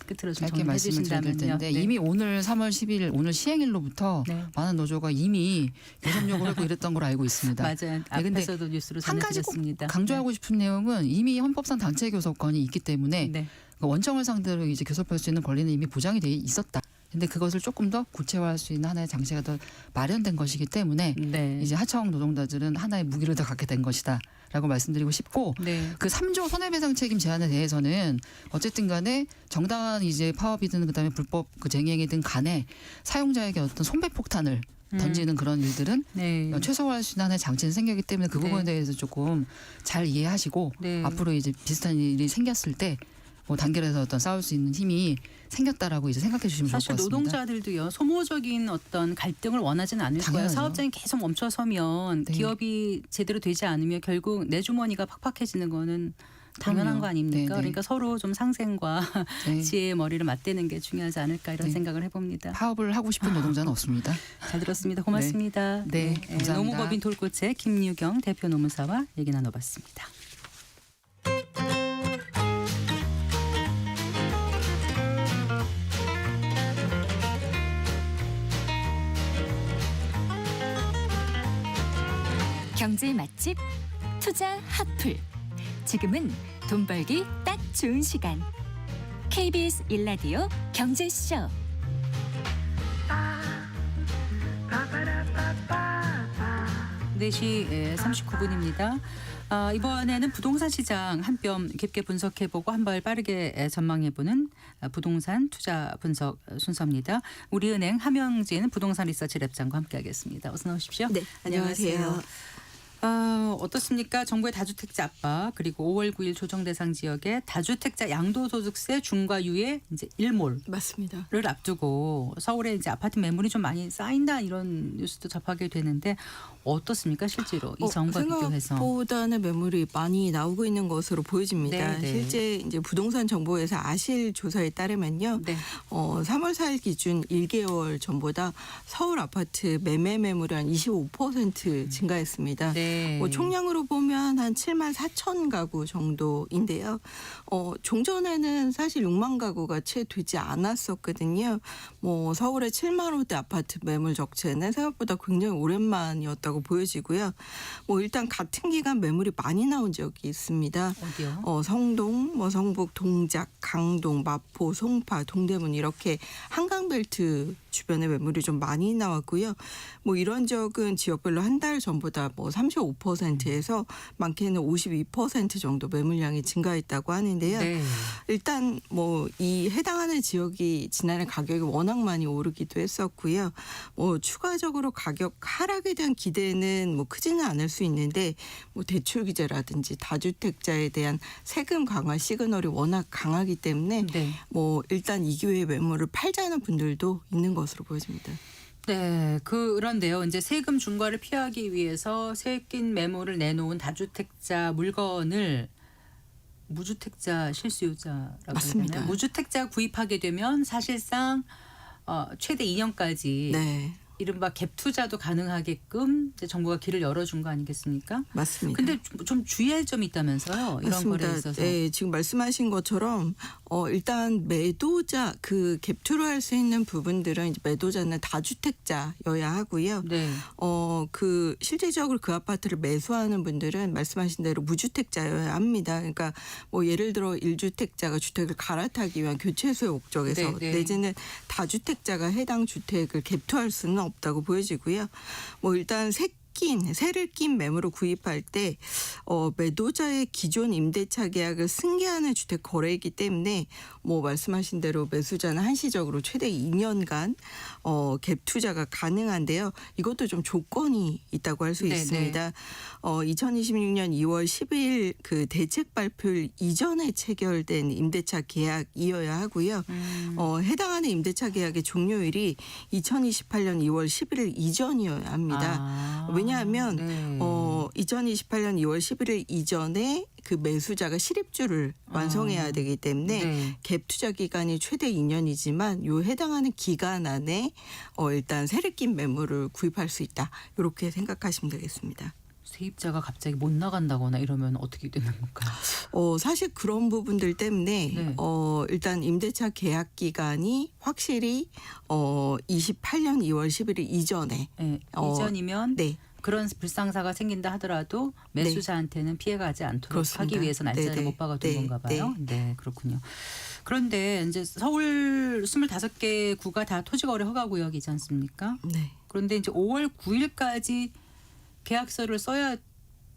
끝으로 좀 짧게 정리해 말씀을 드릴 주신다면요. 텐데 이미 오늘 3월 10일 오늘 시행일로부터 네. 많은 노조가 이미 개선 요구를 하고 이랬던 걸로 알고 있습니다. 맞아요. 네, 근데 앞에서도 뉴스로 한 가지 꼭 전해드렸습니다. 강조하고 싶은 내용은 이미 헌법상 단체 교섭권이 있기 때문에 네. 원청을 상대로 이제 교섭할 수 있는 권리는 이미 보장이 돼 있었다. 근데 그것을 조금 더 구체화할 수 있는 하나의 장치가 더 마련된 것이기 때문에 네. 이제 하청 노동자들은 하나의 무기를 더 갖게 된 것이다라고 말씀드리고 싶고 네. 3조 손해배상 책임 제한에 대해서는 어쨌든 간에 정당한 이제 파업이든 그다음에 불법 쟁행이든 간에 사용자에게 어떤 손배폭탄을 던지는 그런 일들은 네. 최소화할 수 있는 하나의 장치는 생겼기 때문에 그 네. 부분에 대해서 조금 잘 이해하시고 네. 앞으로 이제 비슷한 일이 생겼을 때 뭐 단결해서 어떤 싸울 수 있는 힘이 생겼다라고 이제 생각해 주시면 좋을 것 사실 같습니다. 노동자들도요 소모적인 어떤 갈등을 원하지는 않을 거예요. 당연하죠. 사업장이 계속 멈춰서면 네. 기업이 제대로 되지 않으면 결국 내 주머니가 팍팍해지는 거는 당연한 그럼요. 거 아닙니까? 네, 네. 그러니까 서로 좀 상생과 네. 지혜의 머리를 맞대는 게 중요하지 않을까 이런 네. 생각을 해봅니다. 파업을 하고 싶은 노동자는 없습니다. 잘 들었습니다. 고맙습니다. 네, 감사합니다. 노무법인 돌꽃의 김유경 대표 노무사와 얘기 나눠봤습니다. 경제 맛집 투자 핫플. 지금은 돈 벌기 딱 좋은 시간. KBS 1라디오 경제쇼. 네 시 39분입니다. 이번에는 부동산 시장 한 뼘 깊게 분석해보고 한 발 빠르게 전망해보는 부동산 투자 분석 순서입니다. 우리은행 함영진 부동산 리서치 랩장과 함께하겠습니다. 어서 나오십시오. 네, 안녕하세요. 어떻습니까? 정부의 다주택자 압박 그리고 5월 9일 조정 대상 지역의 다주택자 양도소득세 중과 유예 이제 일몰 맞습니다. 를 앞두고 서울에 이제 아파트 매물이 좀 많이 쌓인다 이런 뉴스도 접하게 되는데 어떻습니까 실제로 이 정부와 비교해서? 생각보다는 매물이 많이 나오고 있는 것으로 보여집니다. 네, 네. 실제 이제 부동산 정보회사 아실 조사에 따르면요, 네. 3월 4일 기준 1개월 전보다 서울 아파트 매매 매물이 한 25% 증가했습니다. 네. 총량으로 보면 한 7만 4천 가구 정도인데요. 종전에는 사실 6만 가구가 채 되지 않았었거든요. 서울의 7만 호대 아파트 매물 적체는 생각보다 굉장히 오랜만이었다고 보여지고요. 일단 같은 기간 매물이 많이 나온 지역이 있습니다. 어디요? 성동, 성북, 동작, 강동, 마포, 송파, 동대문 이렇게 한강벨트 주변에 매물이 좀 많이 나왔고요. 이런 지역은 지역별로 한 달 전보다 35%에서 많게는 52% 정도 매물량이 증가했다고 하는데요. 네. 일단 이 해당하는 지역이 지난해 가격이 워낙 많이 오르기도 했었고요. 추가적으로 가격 하락에 대한 기대는 크지는 않을 수 있는데 대출 규제라든지 다주택자에 대한 세금 강화 시그널이 워낙 강하기 때문에 네. 일단 이 기회에 매물을 팔자는 분들도 있는 것으로 보여집니다. 네, 그런데요. 이제 세금 중과를 피하기 위해서 세액 매물을 내놓은 다주택자 물건을 무주택자 실수요자라고 맞습니다. 하잖아요. 무주택자 구입하게 되면 사실상 최대 2년까지 네, 이른바 갭 투자도 가능하게끔 이제 정부가 길을 열어준 거 아니겠습니까? 맞습니다. 근데 좀 주의할 점이 있다면서요. 이런 맞습니다. 거래에 있어서. 네, 지금 말씀하신 것처럼 일단 매도자 그 갭투를 할 수 있는 부분들은 이제 매도자는 다주택자여야 하고요. 네. 실질적으로 그 아파트를 매수하는 분들은 말씀하신 대로 무주택자여야 합니다. 그러니까 예를 들어 1주택자가 주택을 갈아타기 위한 교체수의 목적에서 네, 네. 내지는 다주택자가 해당 주택을 갭투할 수는 없다고 보여지고요. 일단 세를 낀 매물을 구입할 때 매도자의 기존 임대차 계약을 승계하는 주택 거래이기 때문에 말씀하신 대로 매수자는 한시적으로 최대 2년간 갭 투자가 가능한데요. 이것도 좀 조건이 있다고 할 수 네, 있습니다. 2026년 2월 10일 그 대책 발표일 이전에 체결된 임대차 계약이어야 하고요. 해당하는 임대차 계약의 종료일이 2028년 2월 11일 이전이어야 합니다. 왜냐하면 네. 2028년 2월 11일 이전에 그 매수자가 실입주를 완성해야 되기 때문에 네. 갭 투자 기간이 최대 2년이지만 요 해당하는 기간 안에 일단 세를 낀 매물을 구입할 수 있다. 이렇게 생각하시면 되겠습니다. 세입자가 갑자기 못 나간다거나 이러면 어떻게 되는 건가요? 사실 그런 부분들 때문에 네. 일단 임대차 계약 기간이 확실히 28년 2월 11일 이전에 네. 이전이면 네. 그런 불상사가 생긴다 하더라도 매수자한테는 피해가지 않도록 그렇습니다. 하기 위해서 날짜를 네네. 못 박아둔 네. 건가 봐요. 네, 그렇군요. 그런데 이제 서울 25개 구가 다 토지거래 허가 구역이지 않습니까? 네. 그런데 이제 5월 9일까지 계약서를 써야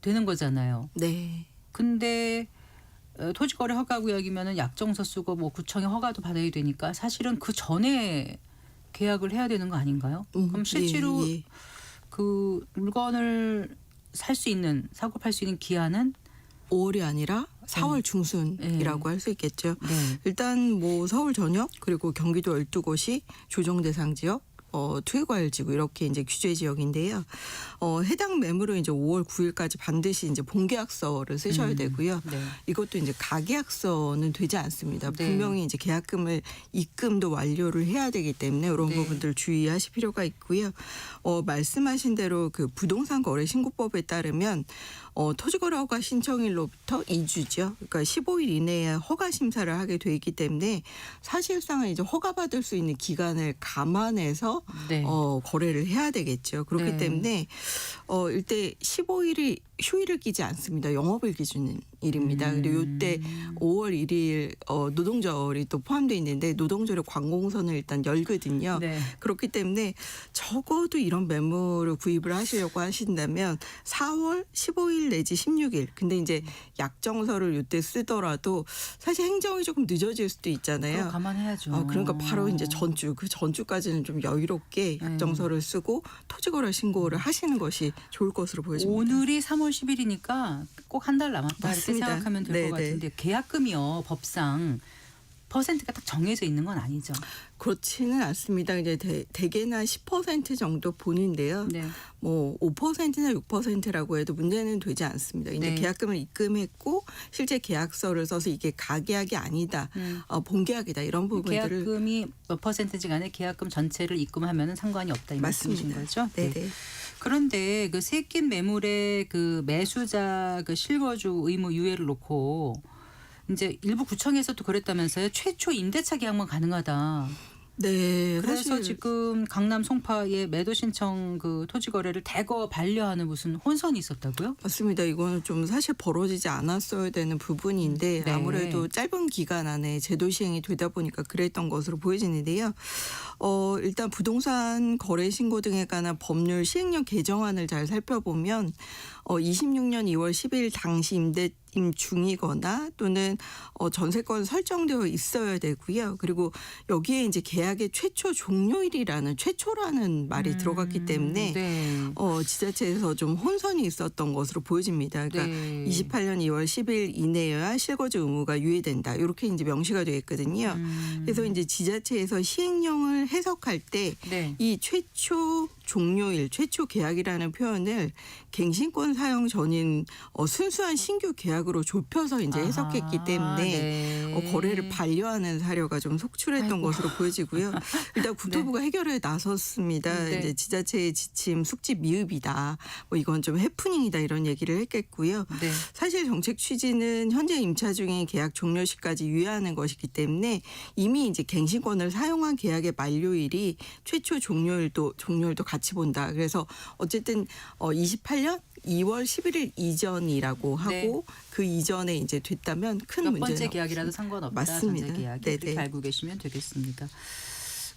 되는 거잖아요. 네. 근데 토지거래 허가 구역이면은 약정서 쓰고 구청의 허가도 받아야 되니까 사실은 그 전에 계약을 해야 되는 거 아닌가요? 그럼 실제로 예. 그 물건을 살 수 있는 사고 팔 수 있는 기한은 5월이 아니라 4월 중순이라고 할 수 있겠죠. 네. 일단 서울 전역 그리고 경기도 12곳이 조정 대상 지역, 투기과열지구 이렇게 이제 규제 지역인데요. 해당 매물은 이제 5월 9일까지 반드시 이제 본계약서를 쓰셔야 되고요. 네. 이것도 이제 가계약서는 되지 않습니다. 네. 분명히 이제 계약금을 입금도 완료를 해야 되기 때문에 이런 네. 부분들 주의하실 필요가 있고요. 말씀하신 대로 그 부동산 거래 신고법에 따르면 토지거래 허가 신청일로부터 2주죠. 그러니까 15일 이내에 허가 심사를 하게 돼 있기 때문에 사실상은 이제 허가받을 수 있는 기간을 감안해서 네. 거래를 해야 되겠죠. 그렇기 네. 때문에 일단 15일이 휴일을 끼지 않습니다. 영업일 기준일입니다. 그리고 이때 5월 1일 노동절이 또 포함되어 있는데 노동절에 관공서는 일단 열거든요. 네. 그렇기 때문에 적어도 이런 매물을 구입을 하시려고 하신다면 4월 15일 내지 16일. 근데 이제 약정서를 이때 쓰더라도 사실 행정이 조금 늦어질 수도 있잖아요. 그거 감안해야죠. 그러니까 바로 이제 그 전주까지는 좀 여유롭게 약정서를 쓰고 토지거래 신고를 하시는 것이 좋을 것으로 보여집니다. 오늘이 3월 10일이니까 꼭 한 달 남았다 맞습니다. 이렇게 생각하면 될 것 네네. 같은데 계약금이요 법상 퍼센트가 딱 정해져 있는 건 아니죠. 그렇지는 않습니다. 이제 대개나 10% 정도 보는데요. 네. 뭐 5%나 6%라고 해도 문제는 되지 않습니다. 이제 네. 계약금을 입금했고 실제 계약서를 써서 이게 가계약이 아니다, 본계약이다 이런 부분들을 계약금이 몇 퍼센트인지 간에 계약금 전체를 입금하면 상관이 없다 이 말씀이신 맞습니다. 거죠? 네네. 그런데 그 세낀 매물의 그 매수자 그 실거주 의무 유예를 놓고 이제 일부 구청에서도 그랬다면서요. 최초 임대차 계약만 가능하다. 네, 그래서 사실 지금 강남 송파의 매도 신청 그 토지 거래를 대거 반려하는 무슨 혼선이 있었다고요? 맞습니다. 이거는 좀 사실 벌어지지 않았어야 되는 부분인데 네. 아무래도 짧은 기간 안에 제도 시행이 되다 보니까 그랬던 것으로 보여지는데요. 일단 부동산 거래 신고 등에 관한 법률 시행령 개정안을 잘 살펴보면 26년 2월 10일 당시 임대임 중이거나 또는 전세권 설정되어 있어야 되고요. 그리고 여기에 이제 계약의 최초 종료일이라는 최초라는 말이 들어갔기 때문에 네. 지자체에서 좀 혼선이 있었던 것으로 보여집니다. 그러니까 네. 28년 2월 10일 이내여야 실거주 의무가 유예된다. 이렇게 이제 명시가 되어 있거든요. 그래서 이제 지자체에서 시행령을 해석할 때 네. 이 최초 종료일, 최초 계약이라는 표현을 갱신권 사용 전인 순수한 신규 계약으로 좁혀서 이제 해석했기 때문에 네. 거래를 반려하는 사례가 좀 속출했던 것으로 보여지고요. 일단 국토부가 해결에 나섰습니다. 네. 이제 지자체의 지침 숙지 미흡이다. 뭐 이건 좀 해프닝이다 이런 얘기를 했겠고요. 네. 사실 정책 취지는 현재 임차 중인 계약 종료 시까지 유예하는 것이기 때문에 이미 이제 갱신권을 사용한 계약의 만료일이 최초 종료일도 같이 본다. 그래서 어쨌든 28년 2월 11일 이전이라고 하고 네. 그 이전에 이제 됐다면 큰 몇 문제는 번째 계약이라도 상관없다. 맞습니다. 전세 계약이 네네. 그렇게 알고 계시면 되겠습니다.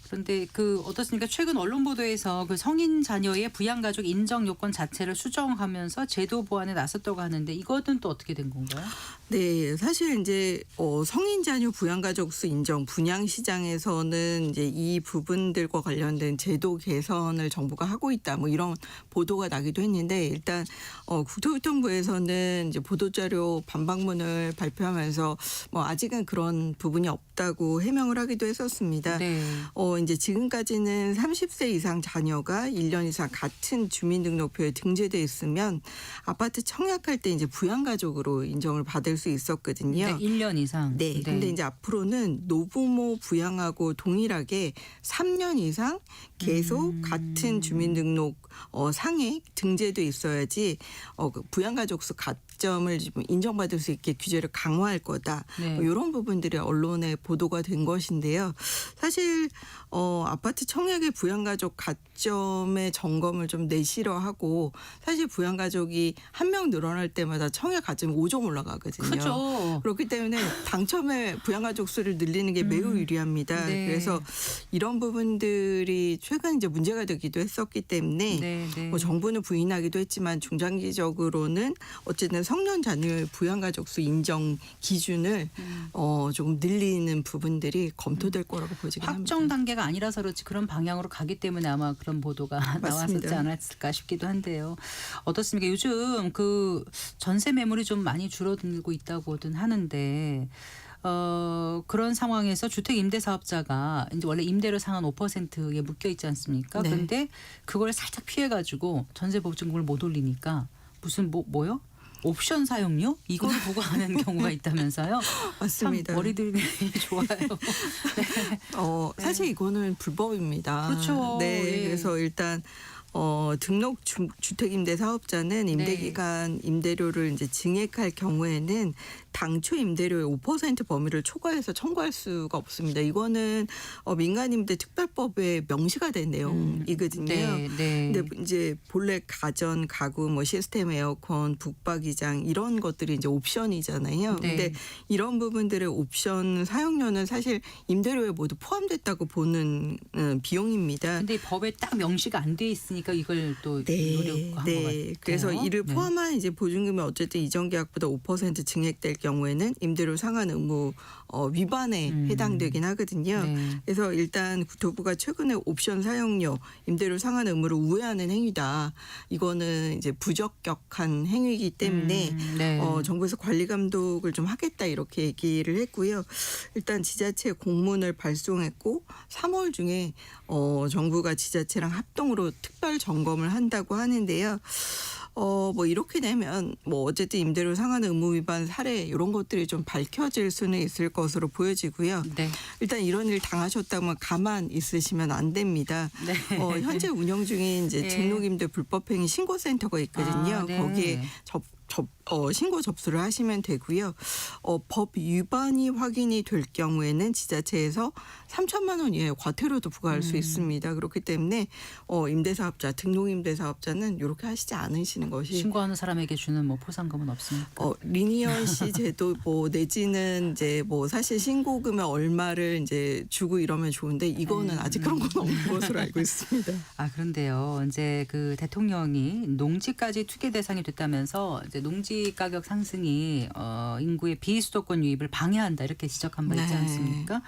그런데 그 어떻습니까? 최근 언론 보도에서 그 성인 자녀의 부양가족 인정 요건 자체를 수정하면서 제도 보완에 나섰다고 하는데 이것은 또 어떻게 된 건가요? 네, 사실 이제 성인 자녀 부양가족 수 인정 분양 시장에서는 이제 이 부분들과 관련된 제도 개선을 정부가 하고 있다. 뭐 이런 보도가 나기도 했는데 일단 국토교통부에서는 이제 보도자료 반박문을 발표하면서 뭐 아직은 그런 부분이 없다고 해명을 하기도 했었습니다. 네. 이제 지금까지는 30세 이상 자녀가 1년 이상 같은 주민등록표에 등재돼 있으면 아파트 청약할 때 이제 부양가족으로 인정을 받을 수 있었거든요. 네, 1년 이상. 네. 근데 이제 앞으로는 노부모 부양하고 동일하게 3년 이상 계속 같은 주민등록 상에 등재돼 있어야지 그 부양가족 수 가점을 인정받을 수 있게 규제를 강화할 거다. 네. 뭐 이런 부분들이 언론에 보도가 된 것인데요. 사실 아파트 청약의 부양가족 가점의 점검을 좀 내실화하고 사실 부양가족이 한 명 늘어날 때마다 청약 가점이 5점 올라가거든요. 그렇죠. 그렇기 때문에 당첨에 부양가족 수를 늘리는 게 매우 유리합니다. 네. 그래서 이런 부분들이 최근 이제 문제가 되기도 했었기 때문에 네, 네. 뭐 정부는 부인하기도 했지만 중장기적으로는 어쨌든 성년 자녀의 부양가족 수 인정 기준을 조금 늘리는 부분들이 검토될 거라고 보여지긴 합니다. 확정 단계가 아니라서 그렇지 그런 방향으로 가기 때문에 아마 그런 보도가 나왔었지 맞습니다. 않았을까 싶기도 한데요. 어떻습니까? 요즘 그 전세 매물이 좀 많이 줄어들고 있다고든 하는데 그런 상황에서 주택 임대 사업자가 이제 원래 임대료 상한 5%에 묶여 있지 않습니까? 네. 그런데 그걸 살짝 피해 가지고 전세 보증금을 못 올리니까 무슨 뭐요? 옵션 사용료 이거를 보고 하는 경우가 있다면서요? 맞습니다. 참 머리들이 좋아요. 네. 사실 이거는 불법입니다. 그렇죠. 네, 예. 그래서 일단 등록 주택임대 사업자는 임대기간 임대료를 이제 증액할 경우에는 당초 임대료의 5% 범위를 초과해서 청구할 수가 없습니다. 이거는 민간임대 특별법에 명시가 된 내용이거든요. 네, 네. 근데 이제 본래 가전, 가구, 뭐 시스템 에어컨, 북박이장 이런 것들이 이제 옵션이잖아요. 네. 근데 이런 부분들의 옵션 사용료는 사실 임대료에 모두 포함됐다고 보는 비용입니다. 근데 이 법에 딱 명시가 안 돼 있으니까 이걸 또 노력한 것 같아요. 그래서 이를 네. 포함한 이제 보증금이 어쨌든 이전 계약보다 5% 증액될 경우에는 임대료 상한 의무 위반에 해당되긴 하거든요. 네. 그래서 일단 국토부가 최근에 옵션 사용료, 임대료 상한 의무를 우회하는 행위다. 이거는 이제 부적격한 행위이기 때문에 네. 정부에서 관리 감독을 좀 하겠다 이렇게 얘기를 했고요. 일단 지자체 공문을 발송했고 3월 중에 정부가 지자체랑 합동으로 특별 점검을 한다고 하는데요. 뭐 이렇게 되면 뭐 어쨌든 임대료 상한 의무 위반 사례 이런 것들이 좀 밝혀질 수는 있을 것으로 보여지고요. 네. 일단 이런 일 당하셨다면 가만 있으시면 안 됩니다. 네. 현재 운영 중인 이제 네. 등록임대 불법행위 신고센터가 있거든요. 아, 네. 거기에 신고 접수를 하시면 되고요. 법 위반이 확인이 될 경우에는 지자체에서 3천만 원 이하의 과태료도 부과할 수 있습니다. 그렇기 때문에 임대사업자, 등록임대사업자는 이렇게 하시지 않으시는 것이 신고하는 사람에게 주는 뭐 포상금은 없습니까? 리니언시 제도 뭐 내지는 이제 뭐 사실 신고금의 얼마를 이제 주고 이러면 좋은데 이거는 아직 그런 건 없는 것으로 알고 있습니다. 아 그런데요. 이제 그 대통령이 농지까지 투기 대상이 됐다면서 이제 농지 가격 상승이 인구의 비수도권 유입을 방해한다 이렇게 지적한 바 있지 네. 않습니까?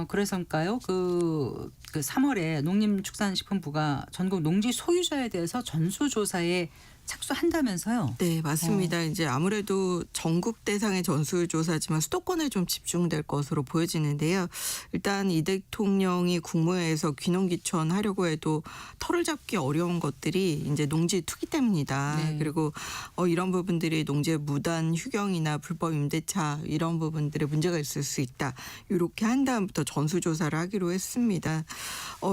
그래서일까요? 그 3월에 농림축산식품부가 전국 농지 소유자에 대해서 전수조사에 착수한다면서요? 네, 맞습니다. 이제 아무래도 전국 대상의 전수조사지만 수도권에 좀 집중될 것으로 보여지는데요. 일단 이 대통령이 국무회에서 귀농귀촌 하려고 해도 털을 잡기 어려운 것들이 이제 농지 투기 때문이다. 네. 그리고 이런 부분들이 농지의 무단 휴경이나 불법 임대차 이런 부분들에 문제가 있을 수 있다. 이렇게 한 다음부터 전수조사를 하기로 했습니다.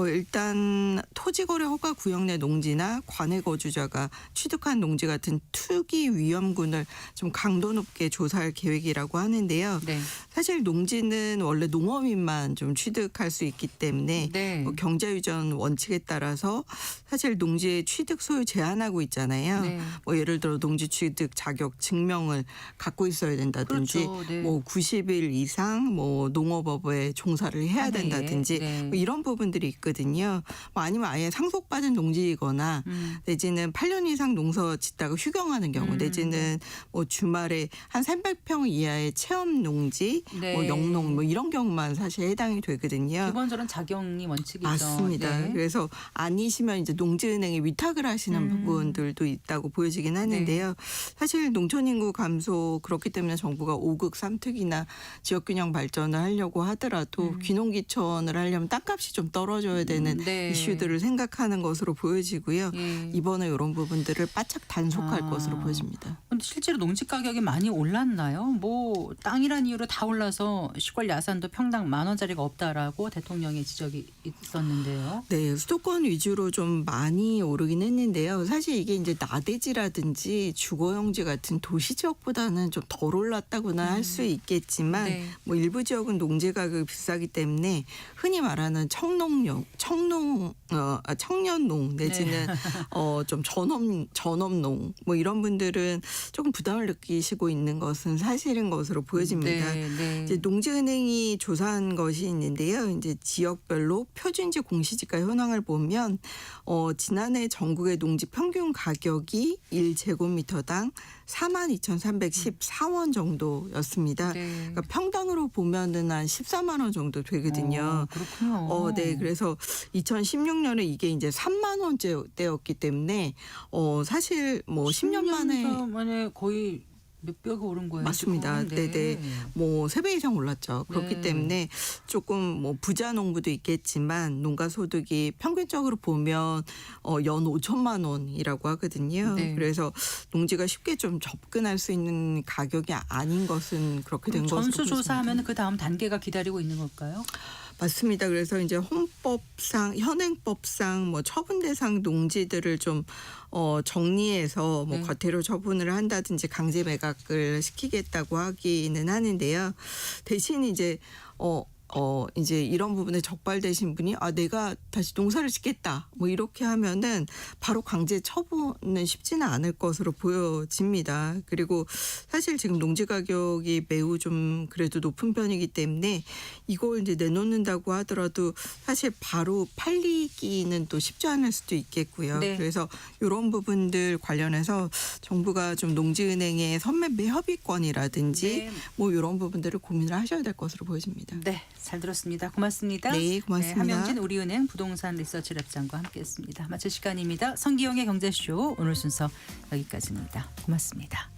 일단 토지거래 허가 구역 내 농지나 관내 거주자가 취득한 농지 같은 투기 위험군을 좀 강도 높게 조사할 계획이라고 하는데요. 네. 사실 농지는 원래 농어민만 좀 취득할 수 있기 때문에 네. 경자유전 원칙에 따라서 사실 농지의 취득 소유 제한하고 있잖아요. 네. 뭐 예를 들어 농지 취득 자격 증명을 갖고 있어야 된다든지 그렇죠. 네. 뭐 90일 이상 뭐 농업업에 종사를 해야 한 해에. 된다든지 네. 뭐 이런 부분들이 있거든요. 뭐 아니면 아예 상속받은 농지이거나 내지는 8년 이상 농사 짓다가 휴경하는 경우 내지는 뭐 주말에 한 300평 이하의 체험 농지 네. 뭐 영농 뭐 이런 경우만 사실 해당이 되거든요. 기본적으로 작용이 원칙이죠. 맞습니다. 네. 그래서 아니시면 이제 농지은행에 위탁을 하시는 부분들도 있다고 보여지긴 하는데요. 네. 사실 농촌 인구 감소 그렇기 때문에 정부가 5극 3특이나 지역균형 발전을 하려고 하더라도 귀농귀촌을 하려면 땅값이 좀 떨어져야 되는 네. 이슈들을 생각하는 것으로 보여지고요. 예. 이번에 이런 부분들을 바짝 단속할 아. 것으로 보여집니다. 근데 실제로 농지 가격이 많이 올랐나요? 뭐 땅이란 이유로 다 올라서 시골 야산도 평당 10,000원짜리가 없다라고 대통령의 지적이 있었는데요. 네, 수도권 위주로 좀 많이 오르긴 했는데요. 사실 이게 이제 나대지라든지 주거용지 같은 도시 지역보다는 좀 덜 올랐다고나 할 수 있겠지만 네. 뭐 일부 지역은 농지 가격이 비싸기 때문에 흔히 말하는 청년농 내지는 좀 전업농 뭐 이런 분들은 조금 부담을 느끼시고 있는 것은 사실인 것으로 보여집니다. 네, 네. 이제 농지은행이 조사한 것이 있는데요. 이제 지역별로 표준지 공시지가 현황을 보면 지난해 전국의 농지 평균 가격이 1제곱미터당 42,314원 정도였습니다. 네. 그러니까 평당으로 보면은 한 14만 원 정도 되거든요. 그렇군요. 네, 그래서 2016년에 이게 이제 3만 원대였기 때문에 사실 뭐 10년 만에 거의 몇백이 오른 거예요. 맞습니다. 지금. 네네. 뭐 3배 이상 올랐죠. 그렇기 네. 때문에 조금 뭐 부자 농부도 있겠지만 농가 소득이 평균적으로 보면 연 5천만 원이라고 하거든요. 네. 그래서 농지가 쉽게 좀 접근할 수 있는 가격이 아닌 것은 그렇게 된 것으로 보입니다. 전수조사하면 그 다음 단계가 기다리고 있는 걸까요? 맞습니다. 그래서 이제 헌법상 현행법상 뭐 처분 대상 농지들을 좀 정리해서 뭐 네. 과태료 처분을 한다든지 강제 매각을 시키겠다고 하기는 하는데요. 대신 이제 이제 이런 부분에 적발되신 분이 내가 다시 농사를 짓겠다 뭐 이렇게 하면은 바로 강제 처분은 쉽지는 않을 것으로 보여집니다. 그리고 사실 지금 농지 가격이 매우 좀 그래도 높은 편이기 때문에 이걸 이제 내놓는다고 하더라도 사실 바로 팔리기는 또 쉽지 않을 수도 있겠고요. 네. 그래서 이런 부분들 관련해서 정부가 좀 농지은행의 선매매 협의권이라든지 네. 뭐 이런 부분들을 고민을 하셔야 될 것으로 보여집니다. 네, 잘 들었습니다. 고맙습니다. 네, 고맙습니다. 한명진 우리은행 부동산 리서치 랩장과 함께했습니다. 마칠 시간입니다. 성기영의 경제쇼 오늘 순서 여기까지입니다. 고맙습니다.